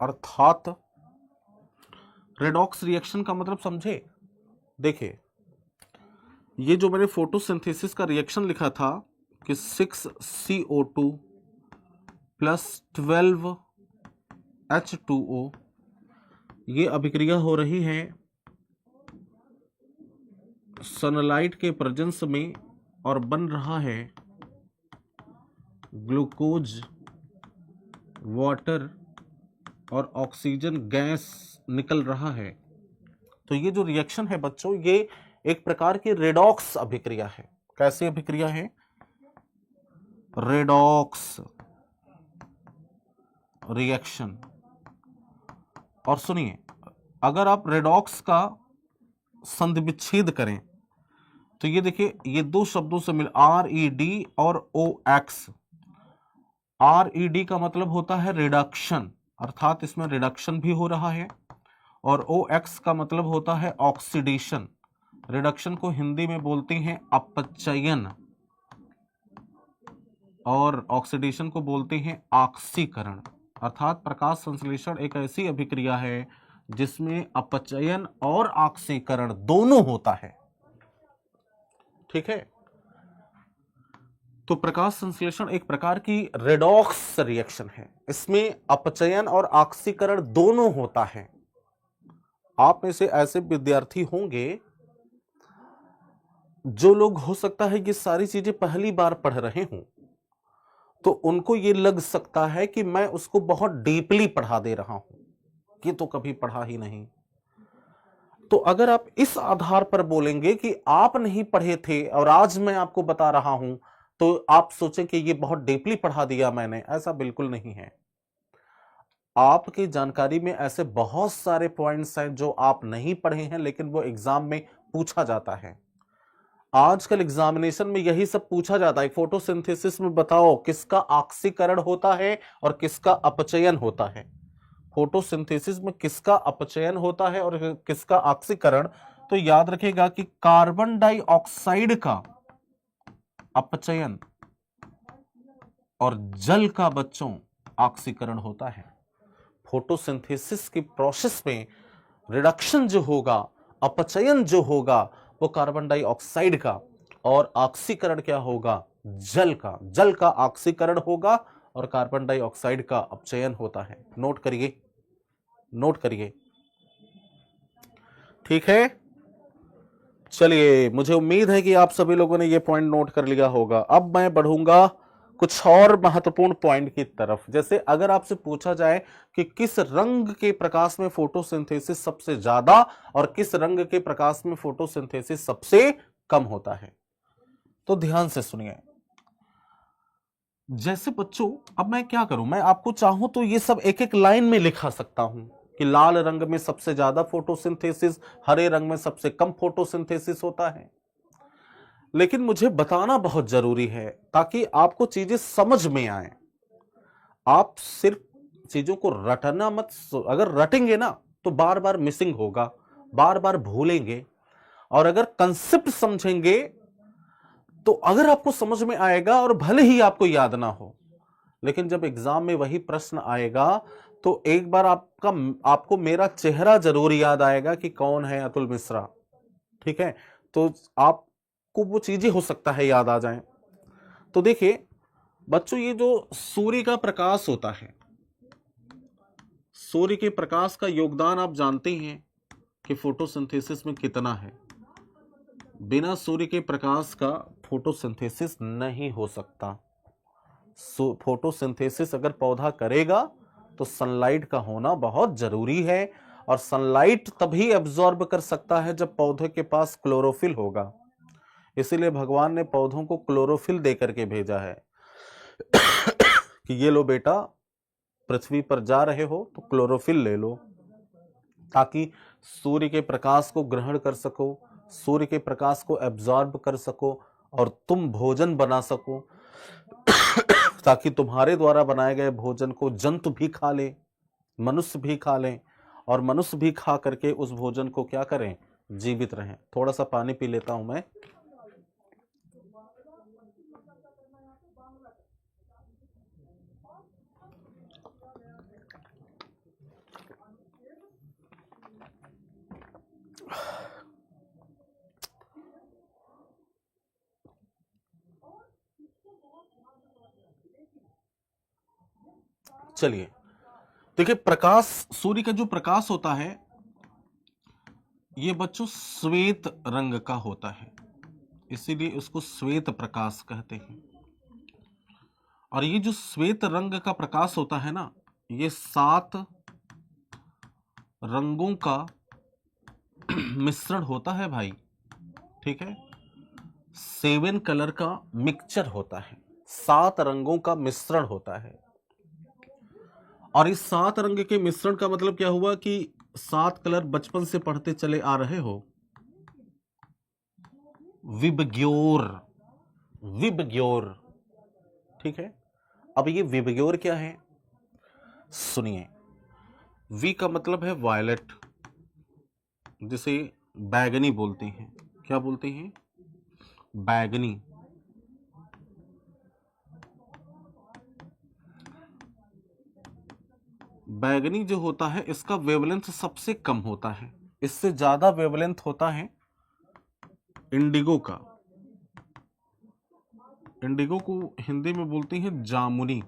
अर्थात रेडॉक्स रिएक्शन का मतलब समझे। देखिए ये जो मैंने फोटोसिंथेसिस का रिएक्शन लिखा था कि 6CO2 प्लस 12H2O, ये अभिक्रिया हो रही है सनलाइट के प्रेजेंस में और बन रहा है ग्लूकोज, वाटर और ऑक्सीजन गैस निकल रहा है। तो ये जो रिएक्शन है बच्चों, ये एक प्रकार की रेडॉक्स अभिक्रिया है। कैसी अभिक्रिया है? Redox reaction. और सुनिए, अगर आप रेडॉक्स का संधि विच्छेद करें तो ये देखिए, ये दो शब्दों से मिल RED और OX। RED का मतलब होता है रिडक्शन, अर्थात इसमें रिडक्शन भी हो रहा है, और OX का मतलब होता है ऑक्सीडेशन। रिडक्शन को हिंदी में बोलते हैं अपचयन और ऑक्सीडेशन को बोलते हैं ऑक्सीकरण। अर्थात प्रकाश संश्लेषण एक ऐसी अभिक्रिया है जिसमें अपचयन और ऑक्सीकरण दोनों होता है। ठीक है, तो प्रकाश संश्लेषण एक प्रकार की रेडॉक्स रिएक्शन है, इसमें अपचयन और ऑक्सीकरण दोनों होता है। आप में से ऐसे विद्यार्थी होंगे जो लोग हो सकता है ये सारी चीजें पहली बार पढ़ रहे हों, तो उनको ये लग सकता है कि मैं उसको बहुत डीपली पढ़ा दे रहा हूं, ये तो कभी पढ़ा ही नहीं। तो अगर आप इस आधार पर बोलेंगे कि आप नहीं पढ़े थे और आज मैं आपको बता रहा हूं, तो आप सोचें कि ये बहुत डीपली पढ़ा दिया मैंने। ऐसा बिल्कुल नहीं है। आपकी जानकारी में ऐसे बहुत सारे पॉइंट्स हैं जो आप नहीं पढ़े हैं, लेकिन वो एग्जाम में पूछा जाता है। आजकल एग्जामिनेशन में यही सब पूछा जाता है। फोटोसिंथेसिस में बताओ किसका ऑक्सीकरण होता है और किसका अपचयन होता है। फोटोसिंथेसिस में किसका अपचयन होता है और किसका ऑक्सीकरण? तो याद रखेगा कि कार्बन डाइऑक्साइड का अपचयन और जल का बच्चों ऑक्सीकरण होता है। फोटोसिंथेसिस की प्रोसेस में रिडक्शन जो होगा, अपचयन जो होगा, वो कार्बन डाइऑक्साइड का, और ऑक्सीकरण क्या होगा? जल का। जल का ऑक्सीकरण होगा और कार्बन डाइऑक्साइड का अपचयन होता है। नोट करिए, नोट करिए। ठीक है, चलिए, मुझे उम्मीद है कि आप सभी लोगों ने ये पॉइंट नोट कर लिया होगा। अब मैं बढ़ूंगा कुछ और महत्वपूर्ण पॉइंट की तरफ। जैसे अगर आपसे पूछा जाए कि किस रंग के प्रकाश में फोटोसिंथेसिस सबसे ज्यादा और किस रंग के प्रकाश में फोटोसिंथेसिस सबसे कम होता है, तो ध्यान से सुनिए। जैसे बच्चों, अब मैं क्या करूं, मैं आपको चाहूं तो ये सब एक एक लाइन में लिखा सकता हूं कि लाल रंग में सबसे ज्यादा फोटोसिंथेसिस, हरे रंग में सबसे कम फोटोसिंथेसिस होता है। लेकिन मुझे बताना बहुत जरूरी है ताकि आपको चीजें समझ में आए। आप सिर्फ चीजों को रटना मत, अगर रटेंगे ना तो बार बार मिसिंग होगा, बार बार भूलेंगे। और अगर कंसेप्ट समझेंगे तो अगर आपको समझ में आएगा और भले ही आपको याद ना हो, लेकिन जब एग्जाम में वही प्रश्न आएगा तो एक बार आपको मेरा चेहरा जरूर याद आएगा कि कौन है अतुल मिश्रा। ठीक है, तो आपको वो चीजें हो सकता है याद आ जाएं। तो देखिए, बच्चों ये जो सूर्य का प्रकाश होता है, सूर्य के प्रकाश का योगदान आप जानते हैं कि फोटोसिंथेसिस में कितना है। बिना सूर्य के प्रकाश का फोटोसिंथेसिस नहीं हो सकता। फोटोसिंथेसिस अगर पौधा करेगा तो सनलाइट का होना बहुत जरूरी है, और सनलाइट तभी एब्जॉर्ब कर सकता है जब पौधे के पास क्लोरोफिल होगा। इसीलिए भगवान ने पौधों को क्लोरोफिल देकर के भेजा है कि ये लो बेटा, पृथ्वी पर जा रहे हो तो क्लोरोफिल ले लो, ताकि सूर्य के प्रकाश को ग्रहण कर सको, सूर्य के प्रकाश को एब्जॉर्ब कर सको और तुम भोजन बना सको, ताकि तुम्हारे द्वारा बनाए गए भोजन को जंतु भी खा ले, मनुष्य भी खा लें, और मनुष्य भी खा करके उस भोजन को क्या करें, जीवित रहें। थोड़ा सा पानी पी लेता हूं मैं। चलिए देखिए, प्रकाश, सूर्य का जो प्रकाश होता है ये बच्चों श्वेत रंग का होता है, इसीलिए इसको श्वेत प्रकाश कहते हैं। और ये जो श्वेत रंग का प्रकाश होता है ना, ये 7 रंगों का मिश्रण होता है भाई, ठीक है। 7 कलर का मिक्सचर होता है, 7 रंगों का मिश्रण होता है। और इस 7 रंग के मिश्रण का मतलब क्या हुआ कि 7 कलर बचपन से पढ़ते चले आ रहे हो, विबग्योर, विबग्योर, ठीक है। अब ये विबग्योर क्या है, सुनिए। वी का मतलब है वायलेट, जिसे बैगनी बोलते हैं। क्या बोलते हैं, बैगनी। बैगनी जो होता है इसका वेवलेंथ सबसे कम होता है, इससे ज्यादा वेवलेंथ होता है इंडिगो का। इंडिगो को हिंदी में बोलते हैं जामुनी।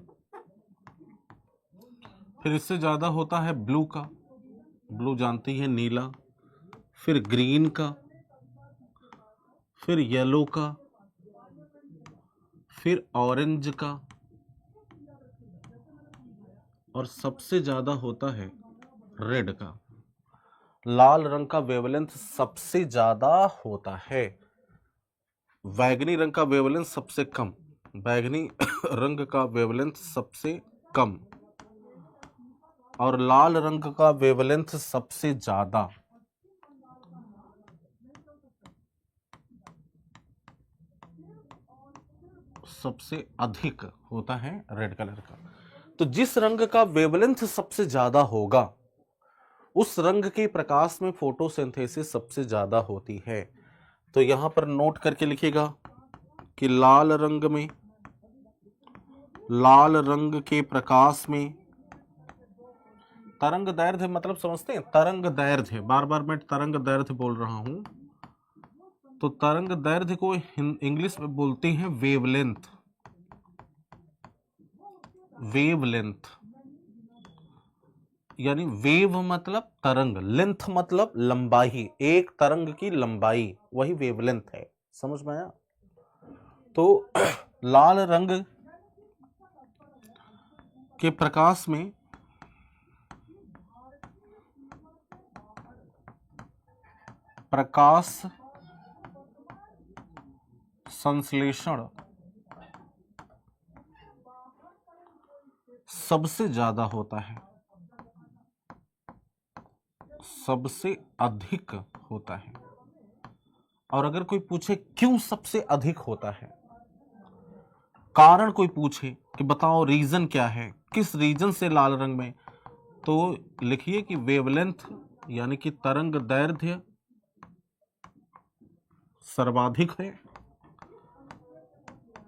फिर इससे ज्यादा होता है ब्लू का, ब्लू जानती है, नीला। फिर ग्रीन का, फिर येलो का, फिर ऑरेंज का, और सबसे ज्यादा होता है रेड का। लाल रंग का वेवलेंथ सबसे ज्यादा होता है, बैगनी रंग का वेवलेंथ सबसे कम, बैगनी रंग का वेवलेंथ सबसे कम, और लाल रंग का वेवलेंथ सबसे ज्यादा। सबसे अधिक होता है रेड कलर का। तो जिस रंग का वेवलेंथ सबसे ज्यादा होगा उस रंग के प्रकाश में फोटोसिंथेसिस सबसे ज्यादा होती है। तो यहां पर नोट करके लिखिएगा कि लाल रंग में, लाल रंग के प्रकाश में तरंग दैर्ध्य मतलब समझते हैं, तरंग दैर्ध्य, बार बार मैं तरंग दैर्ध्य बोल रहा हूं, तो तरंग दैर्ध्य को इंग्लिश में बोलते हैं वेवलेंथ। वेवलेंथ यानी वेव मतलब तरंग, लेंथ मतलब लंबाई, एक तरंग की लंबाई, वही वेवलेंथ है। समझ में आया? तो लाल रंग के प्रकाश में प्रकाश संश्लेषण सबसे ज्यादा होता है, सबसे अधिक होता है। और अगर कोई पूछे क्यों सबसे अधिक होता है, कारण कोई पूछे कि बताओ रीजन क्या है, किस रीजन से लाल रंग में, तो लिखिए कि वेवलेंथ यानी कि तरंग दैर्ध्य सर्वाधिक है,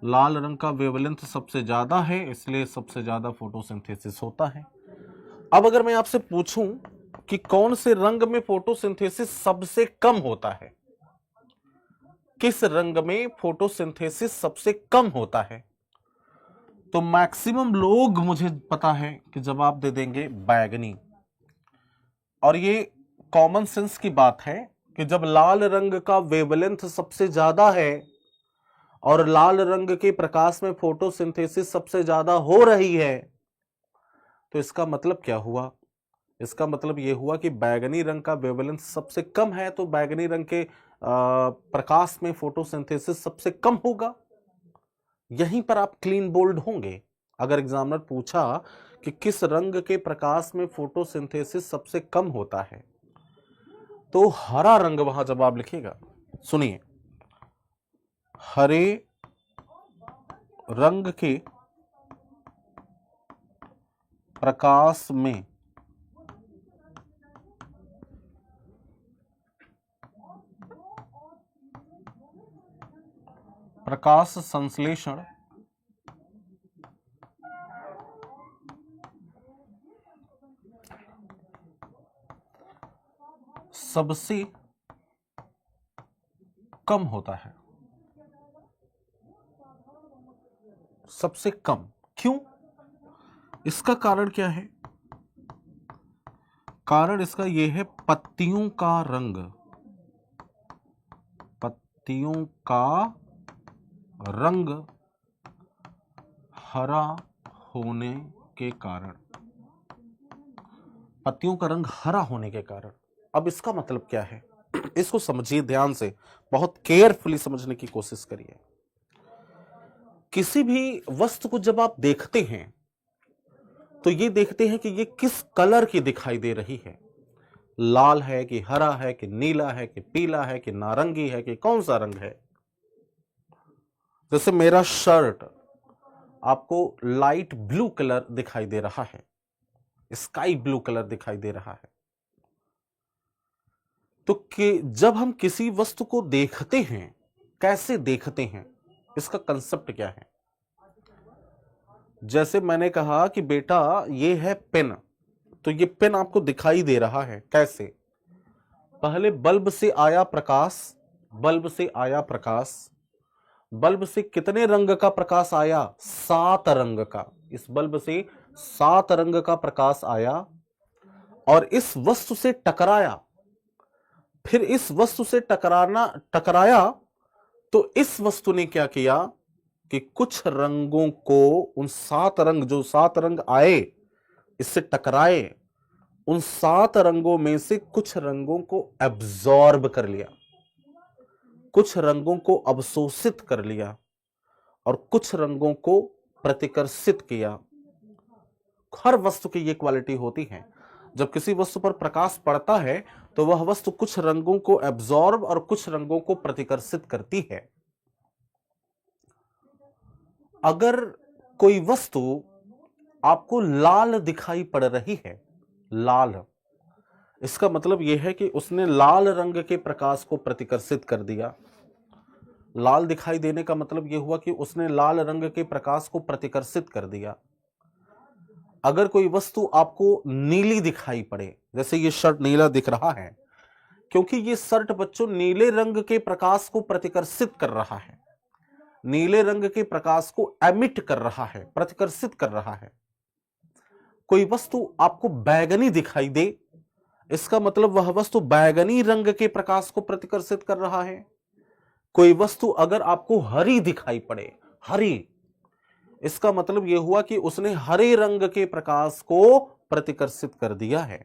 लाल रंग का वेवलेंथ सबसे ज्यादा है, इसलिए सबसे ज्यादा फोटोसिंथेसिस होता है। अब अगर मैं आपसे पूछूं कि कौन से रंग में फोटोसिंथेसिस सबसे कम होता है, किस रंग में फोटोसिंथेसिस सबसे कम होता है, तो मैक्सिमम लोग मुझे पता है कि जवाब दे देंगे बैगनी। और ये कॉमन सेंस की बात है कि जब लाल रंग का वेवलेंथ सबसे ज्यादा है और लाल रंग के प्रकाश में फोटोसिंथेसिस सबसे ज्यादा हो रही है, तो इसका मतलब क्या हुआ? इसका मतलब यह हुआ कि बैगनी रंग का वेवलेंथ सबसे कम है, तो बैगनी रंग के प्रकाश में फोटोसिंथेसिस सबसे कम होगा। यहीं पर आप क्लीन बोल्ड होंगे। अगर एग्जामिनर पूछा कि किस रंग के प्रकाश में फोटोसिंथेसिस सबसे कम होता है, तो हरा रंग वहां जवाब लिखेगा। सुनिए, हरे रंग के प्रकाश में प्रकाश संश्लेषण सबसे कम होता है। सबसे कम क्यों? इसका कारण क्या है? कारण इसका यह है पत्तियों का रंग। पत्तियों का रंग हरा होने के कारण। पत्तियों का रंग हरा होने के कारण। अब इसका मतलब क्या है? इसको समझिए ध्यान से, बहुत केयरफुली समझने की कोशिश करिए। किसी भी वस्तु को जब आप देखते हैं तो ये देखते हैं कि ये किस कलर की दिखाई दे रही है। लाल है कि हरा है कि नीला है कि पीला है कि नारंगी है कि कौन सा रंग है। जैसे मेरा शर्ट आपको लाइट ब्लू कलर दिखाई दे रहा है, स्काई ब्लू कलर दिखाई दे रहा है। तो कि जब हम किसी वस्तु को देखते हैं, कैसे देखते हैं, इसका कंसेप्ट क्या है? जैसे मैंने कहा कि बेटा ये है पेन, तो ये पेन आपको दिखाई दे रहा है कैसे? पहले बल्ब से आया प्रकाश, बल्ब से आया प्रकाश, बल्ब से कितने रंग का प्रकाश आया? 7 रंग का। इस बल्ब से 7 रंग का प्रकाश आया और इस वस्तु से टकराया। फिर इस वस्तु से टकराया तो इस वस्तु ने क्या किया कि कुछ रंगों को, उन 7 रंग, जो 7 रंग आए इससे टकराए, उन 7 रंगों में से कुछ रंगों को एब्जॉर्ब कर लिया, कुछ रंगों को अवशोषित कर लिया और कुछ रंगों को प्रतिकर्षित किया। हर वस्तु की यह क्वालिटी होती है। जब किसी वस्तु पर प्रकाश पड़ता है तो वह वस्तु कुछ रंगों को एब्जॉर्ब और कुछ रंगों को प्रतिकर्षित करती है। अगर कोई वस्तु आपको लाल दिखाई पड़ रही है, लाल, इसका मतलब यह है कि उसने लाल रंग के प्रकाश को प्रतिकर्षित कर दिया। लाल दिखाई देने का मतलब यह हुआ कि उसने लाल रंग के प्रकाश को प्रतिकर्षित कर दिया। अगर कोई वस्तु आपको नीली दिखाई पड़े, जैसे ये शर्ट नीला दिख रहा है क्योंकि ये शर्ट बच्चों नीले रंग के प्रकाश को प्रतिकर्षित कर रहा है, नीले रंग के प्रकाश को एमिट कर रहा है, प्रतिकर्षित कर रहा है। कोई वस्तु आपको बैगनी दिखाई दे, इसका मतलब वह वस्तु बैगनी रंग के प्रकाश को प्रतिकर्षित कर रहा है। कोई वस्तु अगर आपको हरी दिखाई पड़े, हरी, इसका मतलब यह हुआ कि उसने हरे रंग के प्रकाश को प्रतिकर्षित कर दिया है।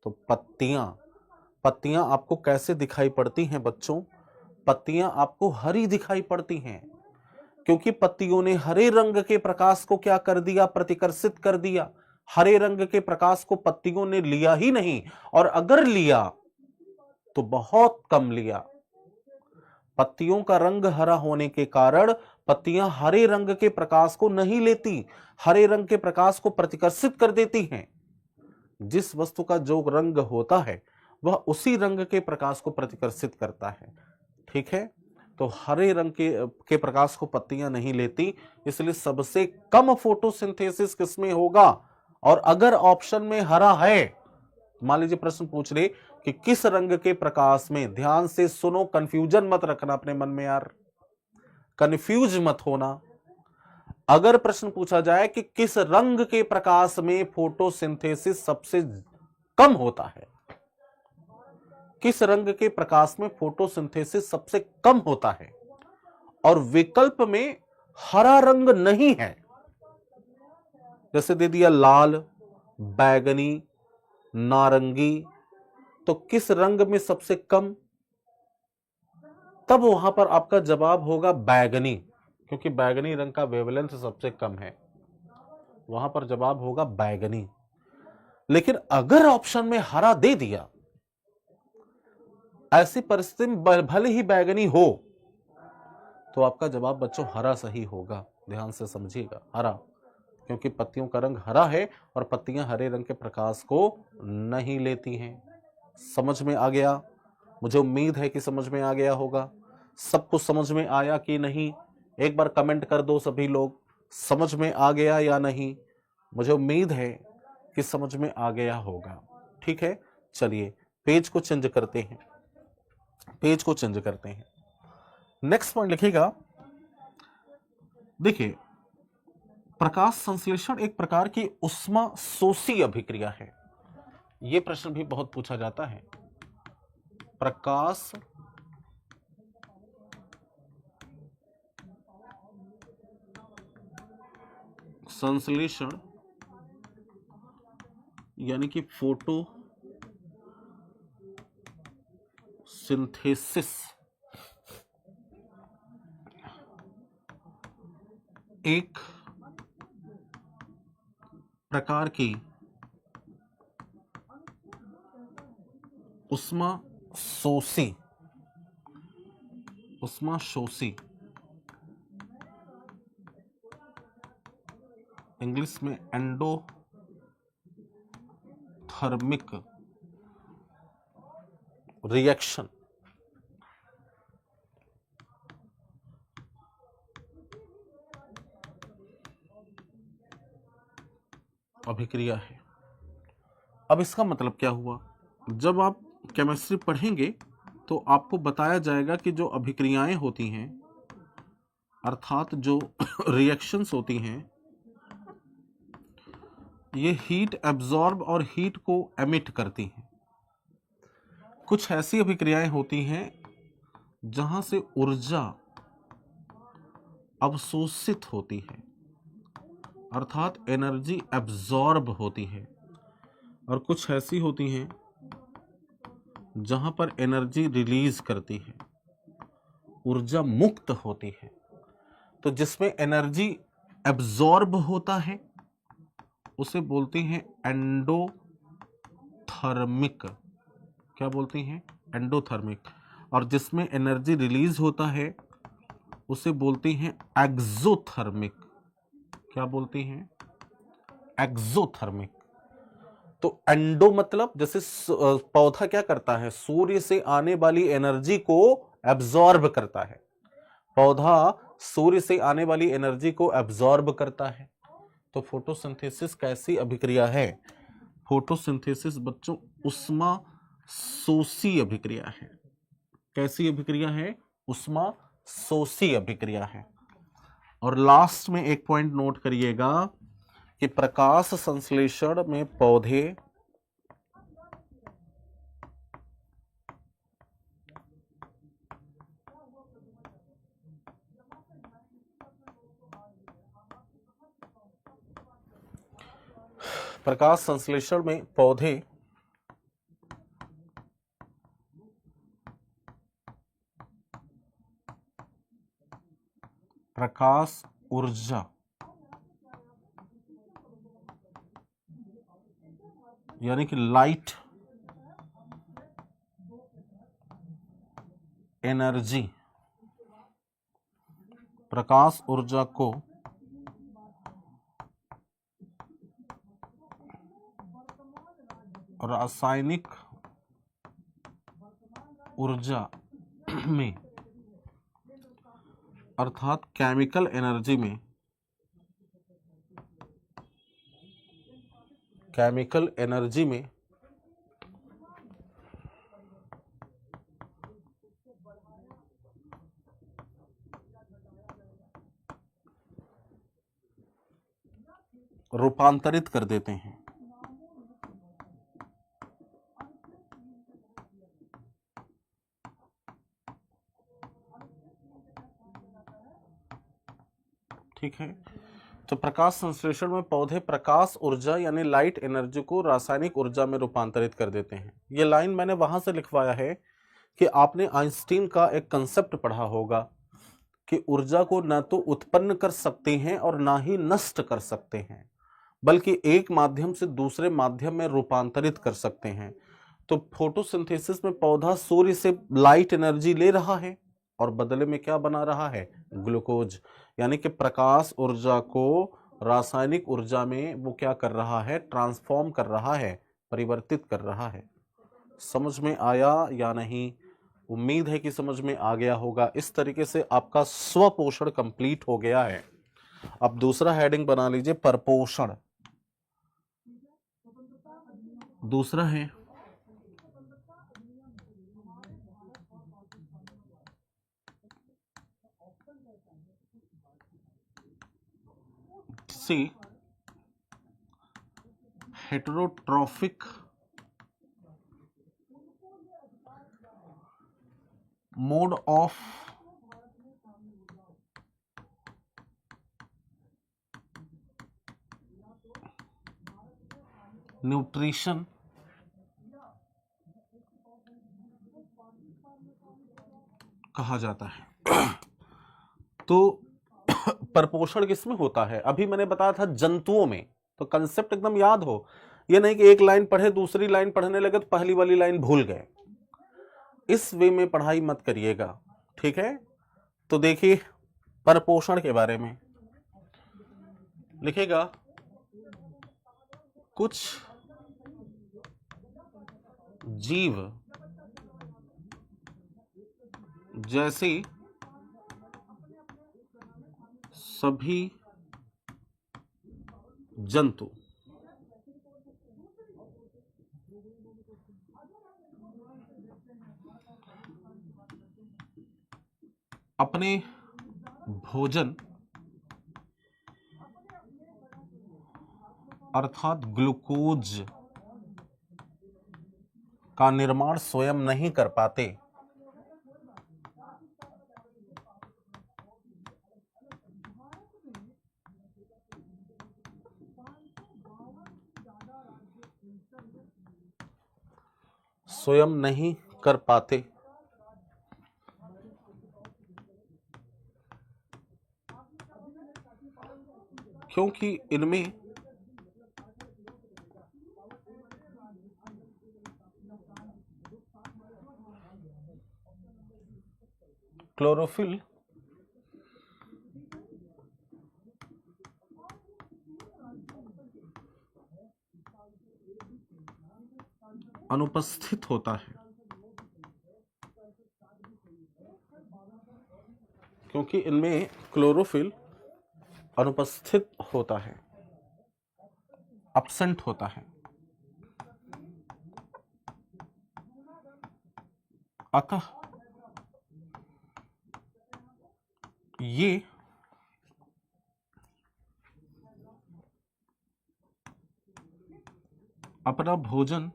तो पत्तियां आपको कैसे दिखाई पड़ती हैं बच्चों? पत्तियां आपको हरी दिखाई पड़ती हैं क्योंकि पत्तियों ने हरे रंग के प्रकाश को क्या कर दिया? प्रतिकर्षित कर दिया। हरे रंग के प्रकाश को पत्तियों ने लिया ही नहीं, और अगर लिया तो बहुत कम लिया। पत्तियों का रंग हरा होने के कारण पत्तियां हरे रंग के प्रकाश को नहीं लेती, हरे रंग के प्रकाश को प्रतिकर्षित कर देती हैं। जिस वस्तु का जो रंग होता है वह उसी रंग के प्रकाश को प्रतिकर्षित करता है। ठीक है, तो हरे रंग के प्रकाश को पत्तियां नहीं लेती, इसलिए सबसे कम फोटोसिंथेसिस किसमें होगा? और अगर ऑप्शन में हरा है, मान लीजिए प्रश्न पूछ रहे कि किस रंग के प्रकाश में, ध्यान से सुनो, कंफ्यूजन मत रखना अपने मन में यार, कंफ्यूज मत होना। अगर प्रश्न पूछा जाए कि किस रंग के प्रकाश में फोटोसिंथेसिस सबसे कम होता है, किस रंग के प्रकाश में फोटोसिंथेसिस सबसे कम होता है, और विकल्प में हरा रंग नहीं है, जैसे दे दिया लाल, बैगनी, नारंगी, तो किस रंग में सबसे कम, तब वहां पर आपका जवाब होगा बैगनी, क्योंकि बैगनी रंग का वेवलेंथ सबसे कम है, वहां पर जवाब होगा बैगनी। लेकिन अगर ऑप्शन में हरा दे दिया, ऐसी परिस्थिति में भले ही बैगनी हो, तो आपका जवाब बच्चों हरा सही होगा। ध्यान से समझिएगा, हरा, क्योंकि पत्तियों का रंग हरा है और पत्तियां हरे रंग के प्रकाश को नहीं लेती हैं। समझ में आ गया? मुझे उम्मीद है कि समझ में आ गया होगा। सब कुछ समझ में आया कि नहीं? एक बार कमेंट कर दो सभी लोग, समझ में आ गया या नहीं। मुझे उम्मीद है कि समझ में आ गया होगा। ठीक है, चलिए पेज को चेंज करते हैं, पेज को चेंज करते हैं। नेक्स्ट पॉइंट लिखिएगा। देखिए, प्रकाश संश्लेषण एक प्रकार की उष्मा शोषी अभिक्रिया है। यह प्रश्न भी बहुत पूछा जाता है। प्रकाश संश्लेषण यानी कि फोटो सिंथेसिस एक प्रकार की उष्मा शोषी इंग्लिश में एंडोथर्मिक रिएक्शन अभिक्रिया है। अब इसका मतलब क्या हुआ? जब आप केमिस्ट्री पढ़ेंगे तो आपको बताया जाएगा कि जो अभिक्रियाएं होती हैं, अर्थात जो रिएक्शंस होती हैं, ये हीट एब्जॉर्ब और हीट को एमिट करती हैं। कुछ ऐसी अभिक्रियाएं होती हैं जहां से ऊर्जा अवशोषित होती है, अर्थात एनर्जी एब्जॉर्ब होती है, और कुछ ऐसी होती हैं जहां पर एनर्जी रिलीज करती है, ऊर्जा मुक्त होती है। तो जिसमें एनर्जी एब्जॉर्ब होता है उसे बोलते हैं एंडोथर्मिक। क्या बोलते हैं? एंडोथर्मिक। और जिसमें एनर्जी रिलीज होता है उसे बोलते हैं एक्सोथर्मिक। क्या बोलते हैं? एक्सोथर्मिक। तो एंडो मतलब जैसे पौधा क्या करता है? सूर्य से आने वाली एनर्जी को एब्जॉर्ब करता है। पौधा सूर्य से आने वाली एनर्जी को एब्जॉर्ब करता है। तो फोटोसिंथेसिस कैसी अभिक्रिया है? फोटोसिंथेसिस बच्चों उष्मा शोषी अभिक्रिया है। कैसी अभिक्रिया है? उष्मा शोषी अभिक्रिया है। और लास्ट में एक पॉइंट नोट करिएगा कि प्रकाश संश्लेषण में पौधे प्रकाश संश्लेषण में पौधे प्रकाश ऊर्जा यानी कि लाइट एनर्जी, प्रकाश ऊर्जा को रासायनिक ऊर्जा में अर्थात केमिकल एनर्जी में रूपांतरित कर देते हैं। ठीक है, तो प्रकाश संश्लेषण में पौधे प्रकाश ऊर्जा यानी लाइट एनर्जी को रासायनिक ऊर्जा में रूपांतरित कर देते हैं। ये लाइन मैंने वहां से लिखवाया है कि आपने आइंस्टीन का एक कंसेप्ट पढ़ा होगा कि ऊर्जा को न तो उत्पन्न कर सकते हैं और ना ही नष्ट कर सकते हैं, बल्कि एक माध्यम से दूसरे माध्यम में रूपांतरित कर सकते हैं। तो फोटोसिंथेसिस में पौधा सूर्य से लाइट एनर्जी ले रहा है और बदले में क्या बना रहा है? ग्लूकोज, यानी कि प्रकाश ऊर्जा को रासायनिक ऊर्जा में वो क्या कर रहा है? ट्रांसफॉर्म कर रहा है, परिवर्तित कर रहा है। समझ में आया या नहीं? उम्मीद है कि समझ में आ गया होगा। इस तरीके से आपका स्वपोषण कंप्लीट हो गया है। अब दूसरा हेडिंग बना लीजिए, परपोषण। दूसरा है सी हेटेरोट्रॉफिक मोड ऑफ न्यूट्रिशन कहा जाता है। तो परपोषण किसमें होता है? अभी मैंने बताया था जंतुओं में, तो कंसेप्ट एकदम याद हो। ये नहीं कि एक लाइन पढ़े दूसरी लाइन पढ़ने लगे तो पहली वाली लाइन भूल गए। इस वे में पढ़ाई मत करिएगा, ठीक है? तो देखिए परपोषण के बारे में लिखेगा, कुछ जीव जैसे सभी जंतु अपने भोजन अर्थात ग्लूकोज का निर्माण स्वयं नहीं कर पाते। स्वयं नहीं कर पाते क्योंकि इनमें क्लोरोफिल अनुपस्थित होता है, क्योंकि इनमें क्लोरोफिल अनुपस्थित होता है, एब्सेंट होता है। अतः ये अपना भोजन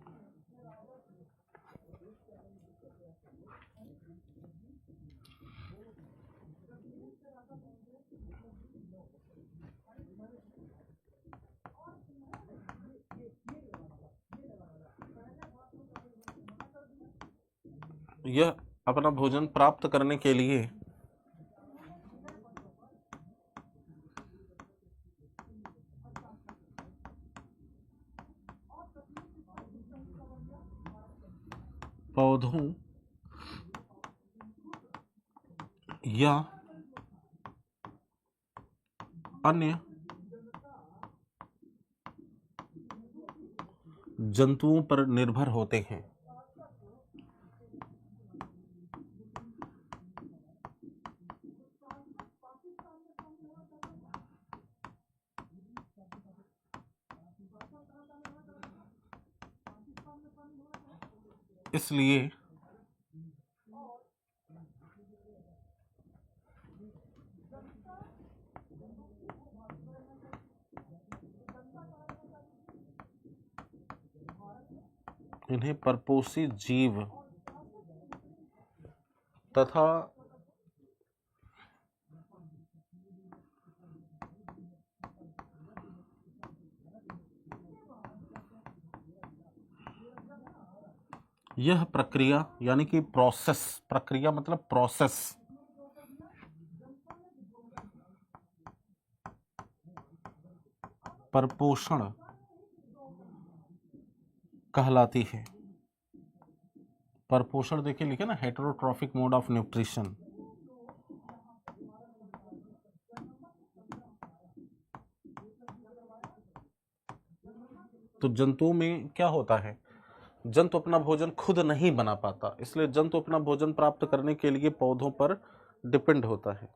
यह अपना भोजन प्राप्त करने के लिए पौधों या अन्य जंतुओं पर निर्भर होते हैं। इसलिए इन्हें परपोषी जीव तथा यह प्रक्रिया यानी कि प्रोसेस, प्रक्रिया मतलब प्रोसेस, परपोषण कहलाती है। परपोषण देखिए लिखे ना, हेटेरोट्रॉफिक मोड ऑफ न्यूट्रिशन। तो जंतुओं में क्या होता है, जंतु अपना भोजन खुद नहीं बना पाता, इसलिए जंतु अपना भोजन प्राप्त करने के लिए पौधों पर डिपेंड होता है।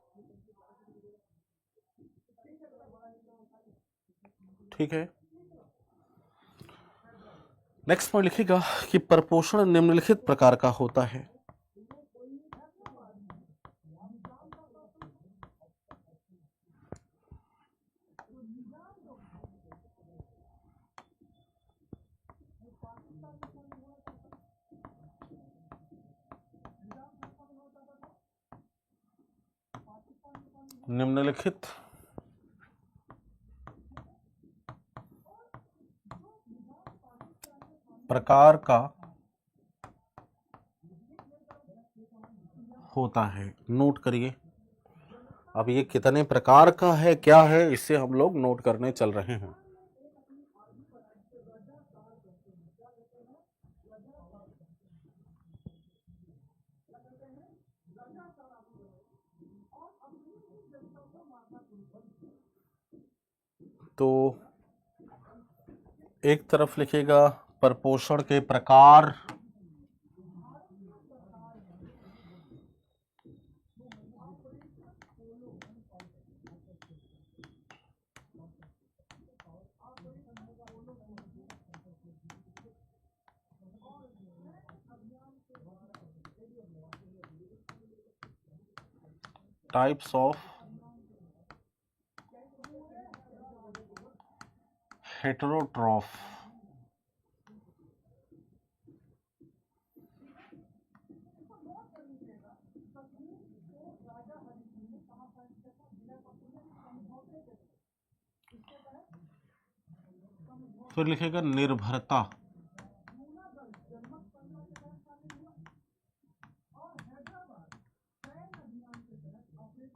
ठीक है, नेक्स्ट पॉइंट लिखिएगा कि परपोषण निम्नलिखित प्रकार का होता है। निम्नलिखित प्रकार का होता है, नोट करिए। अब ये कितने प्रकार का है, क्या है, इससे हम लोग नोट करने चल रहे हैं। तो एक तरफ लिखिएगा परपोषण के प्रकार, टाइप्स ऑफ हेटेरोट्रॉफ, फिर लिखेगा निर्भरता,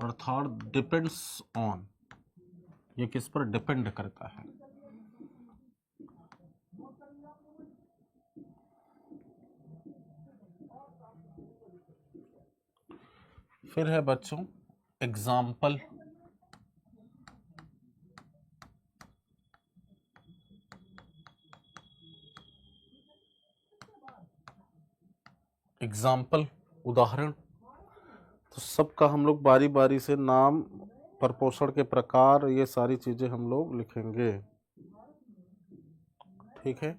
अर्थात डिपेंड्स ऑन, ये किस पर डिपेंड करता है। फिर है बच्चों एग्जाम्पल, एग्जाम्पल उदाहरण। तो सबका हम लोग बारी बारी से नाम, परपोषण के प्रकार, ये सारी चीजें हम लोग लिखेंगे। ठीक है,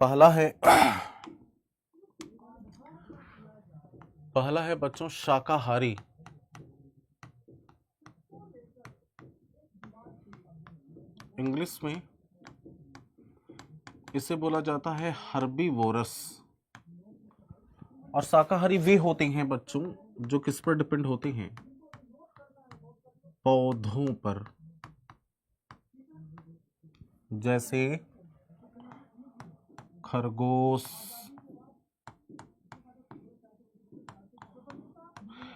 पहला है बच्चों शाकाहारी। इंग्लिश में इसे बोला जाता है हर्बीवोरस। और शाकाहारी वे होते हैं बच्चों जो किस पर डिपेंड होते हैं, पौधों पर, जैसे खरगोश,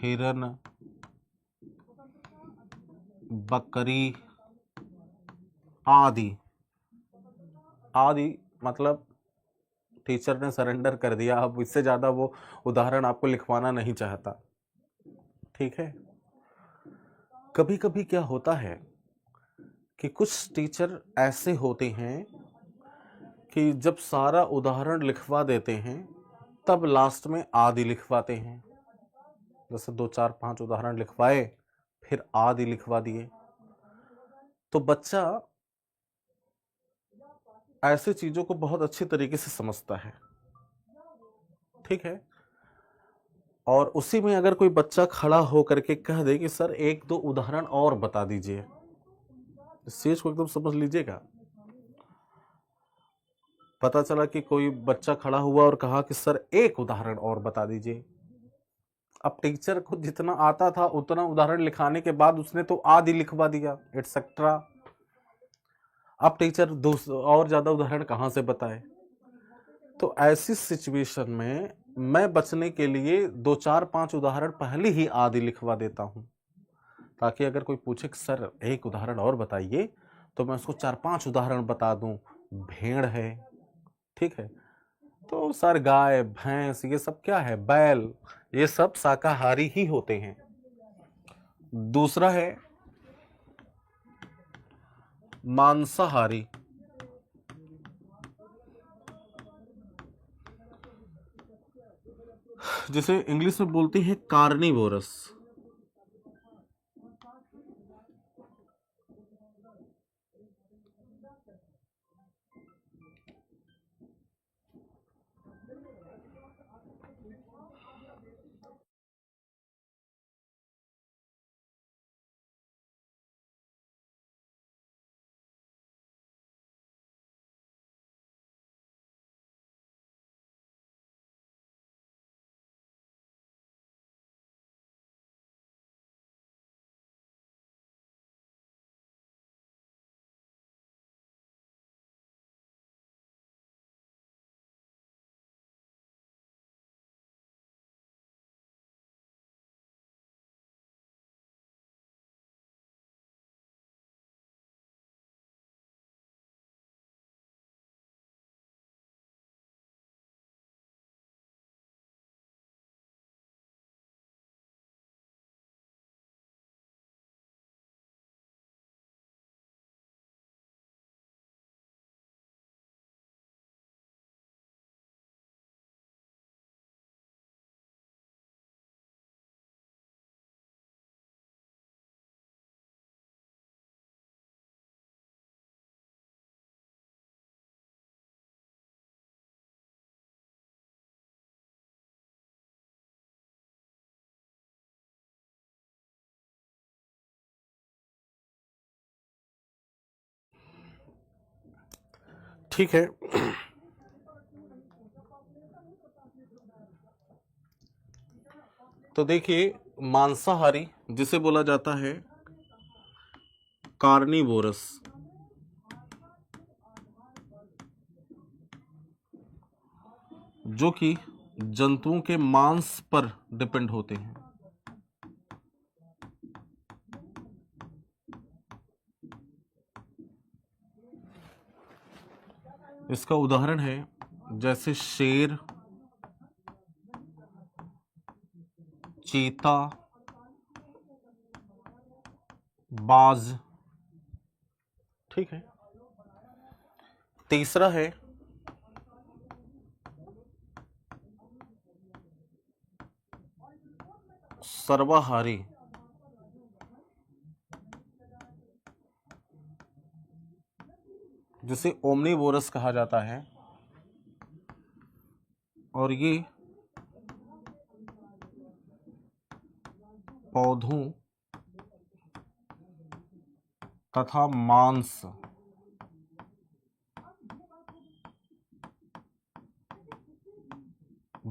हिरन, बकरी आदि। आदि मतलब टीचर ने सरेंडर कर दिया, अब इससे ज्यादा वो उदाहरण आपको लिखवाना नहीं चाहता। ठीक है, कभी कभी क्या होता है कि कुछ टीचर ऐसे होते हैं कि जब सारा उदाहरण लिखवा देते हैं तब लास्ट में आदि लिखवाते हैं। जैसे 2 4 5 उदाहरण लिखवाए फिर आदि लिखवा दिए। तो बच्चा ऐसी चीजों को बहुत अच्छी तरीके से समझता है। ठीक है, और उसी में अगर कोई बच्चा खड़ा हो करके कह दे कि सर 1 2 उदाहरण और बता दीजिए, इस चीज को एकदम समझ लीजिएगा। पता चला कि कोई बच्चा खड़ा हुआ और कहा कि सर एक उदाहरण और बता दीजिए। अब टीचर को जितना आता था उतना उदाहरण लिखाने के बाद उसने तो आदि लिखवा दिया, एटसेट्रा। अब टीचर और ज्यादा उदाहरण कहां से बताए? तो ऐसी सिचुएशन में मैं बचने के लिए 2 4 5 उदाहरण पहले ही आदि लिखवा देता हूं, ताकि अगर कोई पूछे कि सर एक उदाहरण और बताइए, तो मैं उसको 4 5 उदाहरण बता दूं। भेड़ है, ठीक है, तो सर गाय भैंस ये सब क्या है, बैल, ये सब शाकाहारी ही होते हैं। दूसरा है मांसाहारी, जिसे इंग्लिश में बोलते हैं कार्निवोरस। ठीक है, तो देखिए मांसाहारी जिसे बोला जाता है कार्निवोरस, जो कि जंतुओं के मांस पर डिपेंड होते हैं। इसका उदाहरण है जैसे शेर, चीता, बाज, ठीक है। तीसरा है सर्वाहारी, जिसे ओमनीवोरस कहा जाता है, और ये पौधों तथा मांस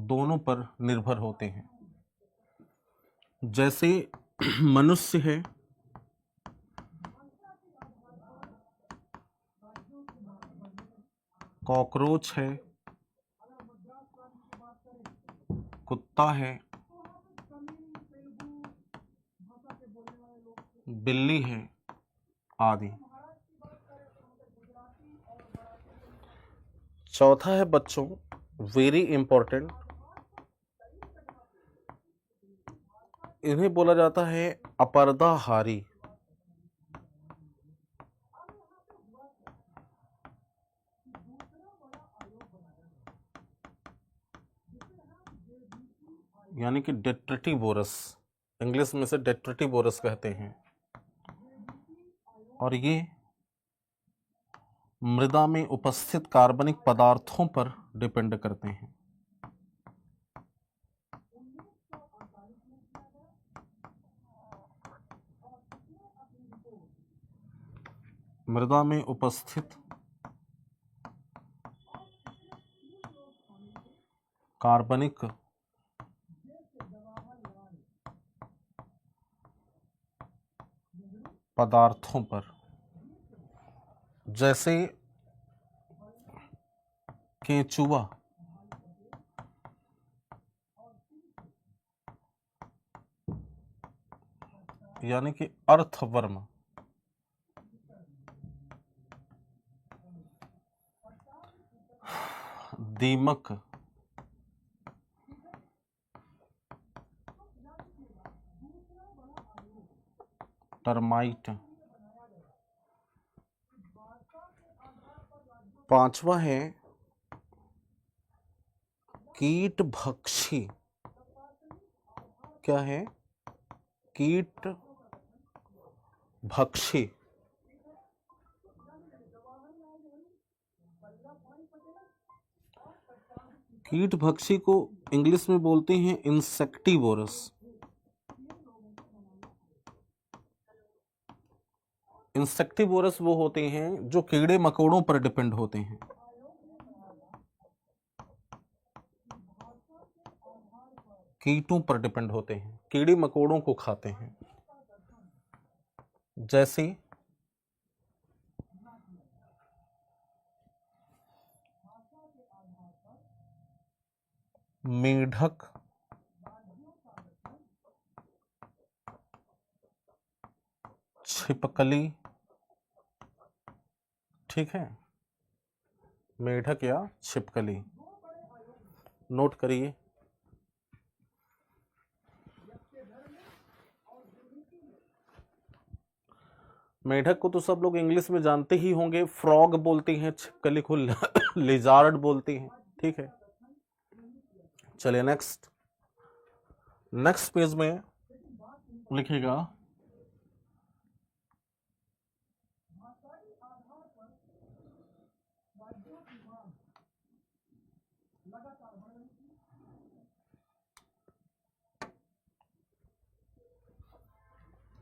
दोनों पर निर्भर होते हैं। जैसे मनुष्य है, कॉकरोच है, कुत्ता है, बिल्ली है, आदि। चौथा है बच्चों, वेरी इंपॉर्टेंट, इन्हें बोला जाता है अपर्दाहारी। यानी कि डेट्रिटिवोरस, इंग्लिश में से डेट्रिटिवोरस कहते हैं, और ये मृदा में उपस्थित कार्बनिक पदार्थों पर डिपेंड करते हैं। मृदा में उपस्थित कार्बनिक पदार्थों पर, जैसे केंचुआ, यानी कि अर्थवर्म, दीमक, टर्माइट। पांचवा है कीट भक्षी। क्या है? कीट भक्षी। कीट भक्षी को इंग्लिश में बोलते हैं इंसेक्टिवोरस। इंसेक्टिवोरस वो होते हैं जो कीड़े मकोड़ों पर डिपेंड होते हैं। कीटों पर डिपेंड होते हैं, कीड़े मकोड़ों को खाते हैं, जैसे मेढक, छिपकली। ठीक है, मेढक या छिपकली, नोट करिए। मेढक को तो सब लोग इंग्लिश में जानते ही होंगे, फ्रॉग बोलते हैं, छिपकली को लिजार्ड बोलते हैं। ठीक है, चलिए नेक्स्ट पेज में लिखिएगा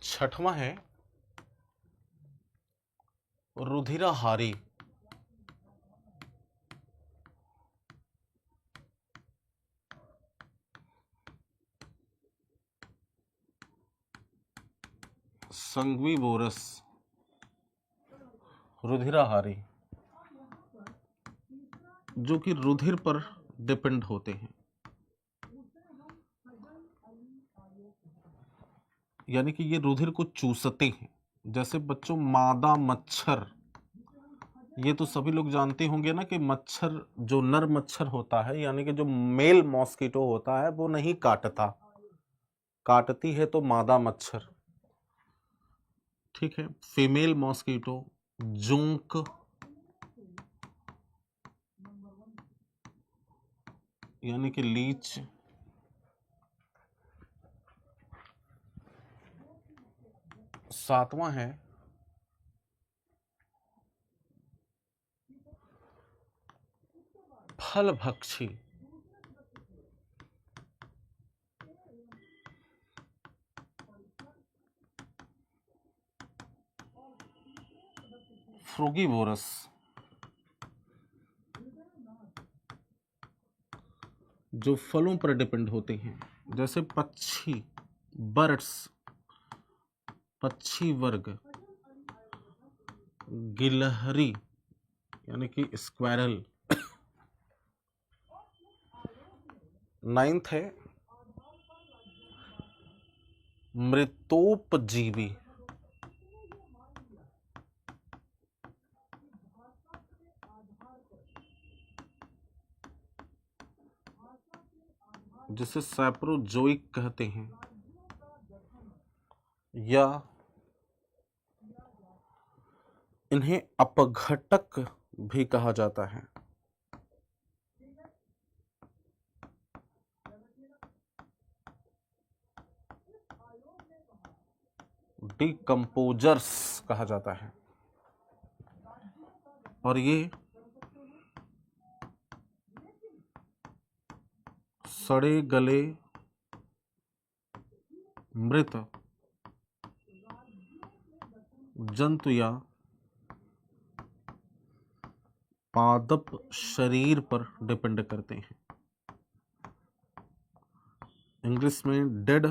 छठवां है रुधिराहारी। संगवीवोरस, रुधिराहारी, जो कि रुधिर पर डिपेंड होते हैं, यानी कि ये रुधिर को चूसते हैं। जैसे बच्चों मादा मच्छर, ये तो सभी लोग जानते होंगे ना कि मच्छर, जो नर मच्छर होता है, यानी कि जो मेल मॉस्किटो होता है, वो नहीं काटता, काटती है तो मादा मच्छर। ठीक है, फीमेल मॉस्किटो, जोंक, यानी कि लीच, सातवां है फल भक्षी। फ्रूगीवोरस, जो फलों पर डिपेंड होते हैं, जैसे पक्षी, बर्ड्स, पक्षी वर्ग, गिलहरी यानी कि स्क्वैरल। नाइन्थ है मृतोपजीवी। जिसे सैप्रोजोइक कहते हैं, या इन्हें अपघटक भी कहा जाता है। डिकम्पोजर्स कहा जाता है। और ये सड़े गले मृत जंतु या पादप शरीर पर डिपेंड करते हैं। इंग्लिश में dead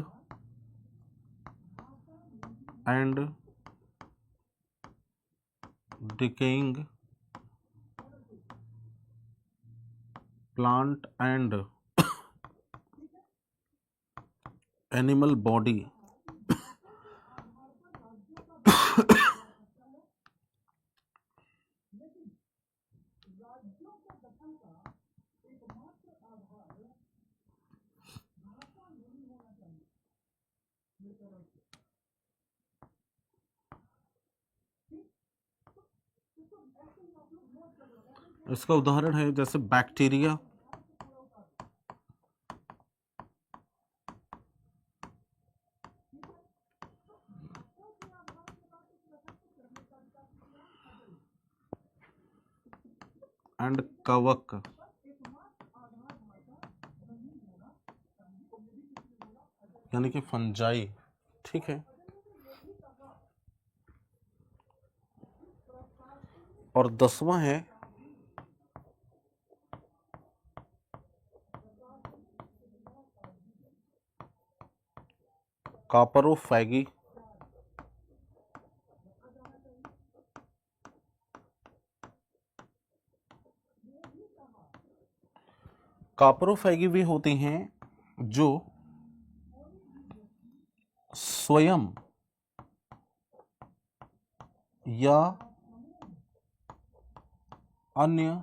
and decaying plant and animal body इसका उदाहरण है जैसे बैक्टीरिया, एंड कवक। यानी कि फंजाई। ठीक है। और 10वां है कापरोफैगी। कापरोफैगी वे होते हैं जो स्वयं या अन्य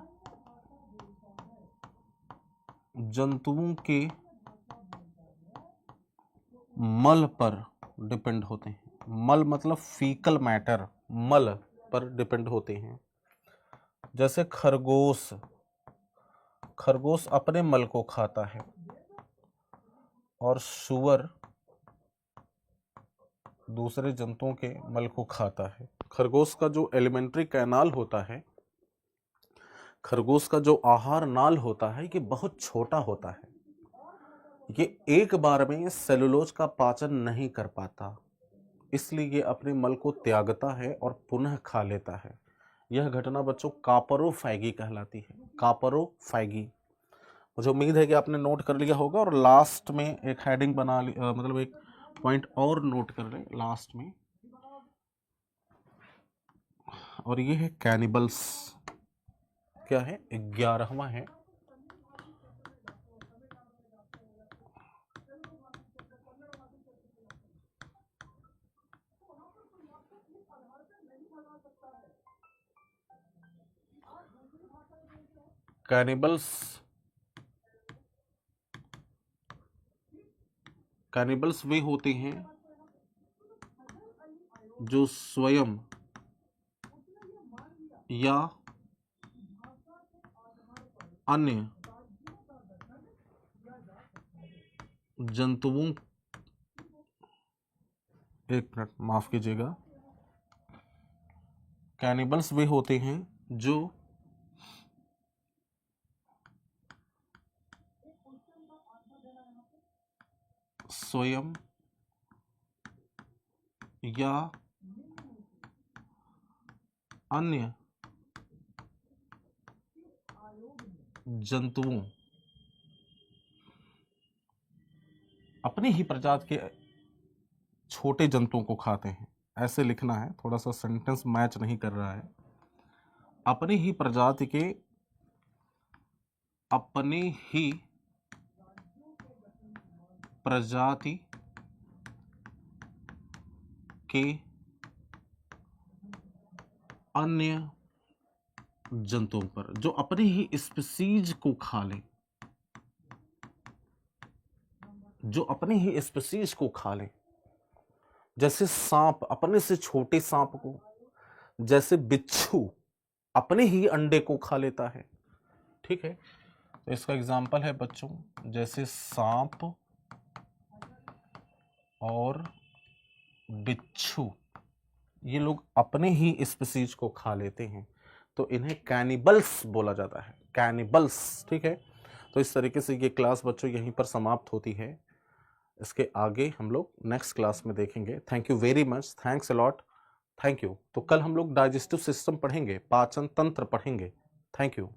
जंतुओं के मल पर डिपेंड होते हैं। मल मतलब फीकल मैटर, मल पर डिपेंड होते हैं। जैसे खरगोश, खरगोश अपने मल को खाता है और सूअर दूसरे जंतुओं के मल को खाता है। खरगोश का जो एलिमेंट्री कैनाल होता है, खरगोश का जो आहार नाल होता है, ये बहुत छोटा होता है। ये एक बार में सेलुलोज का पाचन नहीं कर पाता, इसलिए ये अपने मल को त्यागता है और पुनः खा लेता है। यह घटना बच्चों कापरोफैगी कहलाती है। कापरोफैगी। मुझे उम्मीद है कि आपने नोट कर लिया होगा और लास्ट में एक हेडिंग बना ली, मतलब एक पॉइंट और नोट कर लें लास्ट में, और ये है कैनिबल्स। क्या है? 11वां है कैनिबल्स। कैनिबल्स वे होते हैं जो स्वयं या अन्य जंतुओं, एक मिनट माफ कीजिएगा, कैनिबल्स वे होते हैं जो स्वयं या अन्य जंतुओं, अपनी ही प्रजाति के छोटे जंतुओं को खाते हैं। ऐसे लिखना है, थोड़ा सा सेंटेंस मैच नहीं कर रहा है। अपनी ही प्रजाति के, अपनी ही प्रजाति के अन्य जंतुओं पर, जो अपनी ही स्पीसीज को खा ले, जो अपनी ही स्पीसीज को खा ले। जैसे सांप अपने से छोटे सांप को, जैसे बिच्छू अपने ही अंडे को खा लेता है। ठीक है, तो इसका एग्जाम्पल है बच्चों, जैसे सांप और बिच्छू, ये लोग अपने ही स्पीसीज को खा लेते हैं, तो इन्हें कैनिबल्स बोला जाता है। कैनिबल्स। ठीक है, तो इस तरीके से ये क्लास बच्चों यहीं पर समाप्त होती है। इसके आगे हम लोग नेक्स्ट क्लास में देखेंगे। Thank you very much, thanks a lot, thank you. तो कल हम लोग डाइजेस्टिव सिस्टम पढ़ेंगे, पाचन तंत्र पढ़ेंगे। Thank you.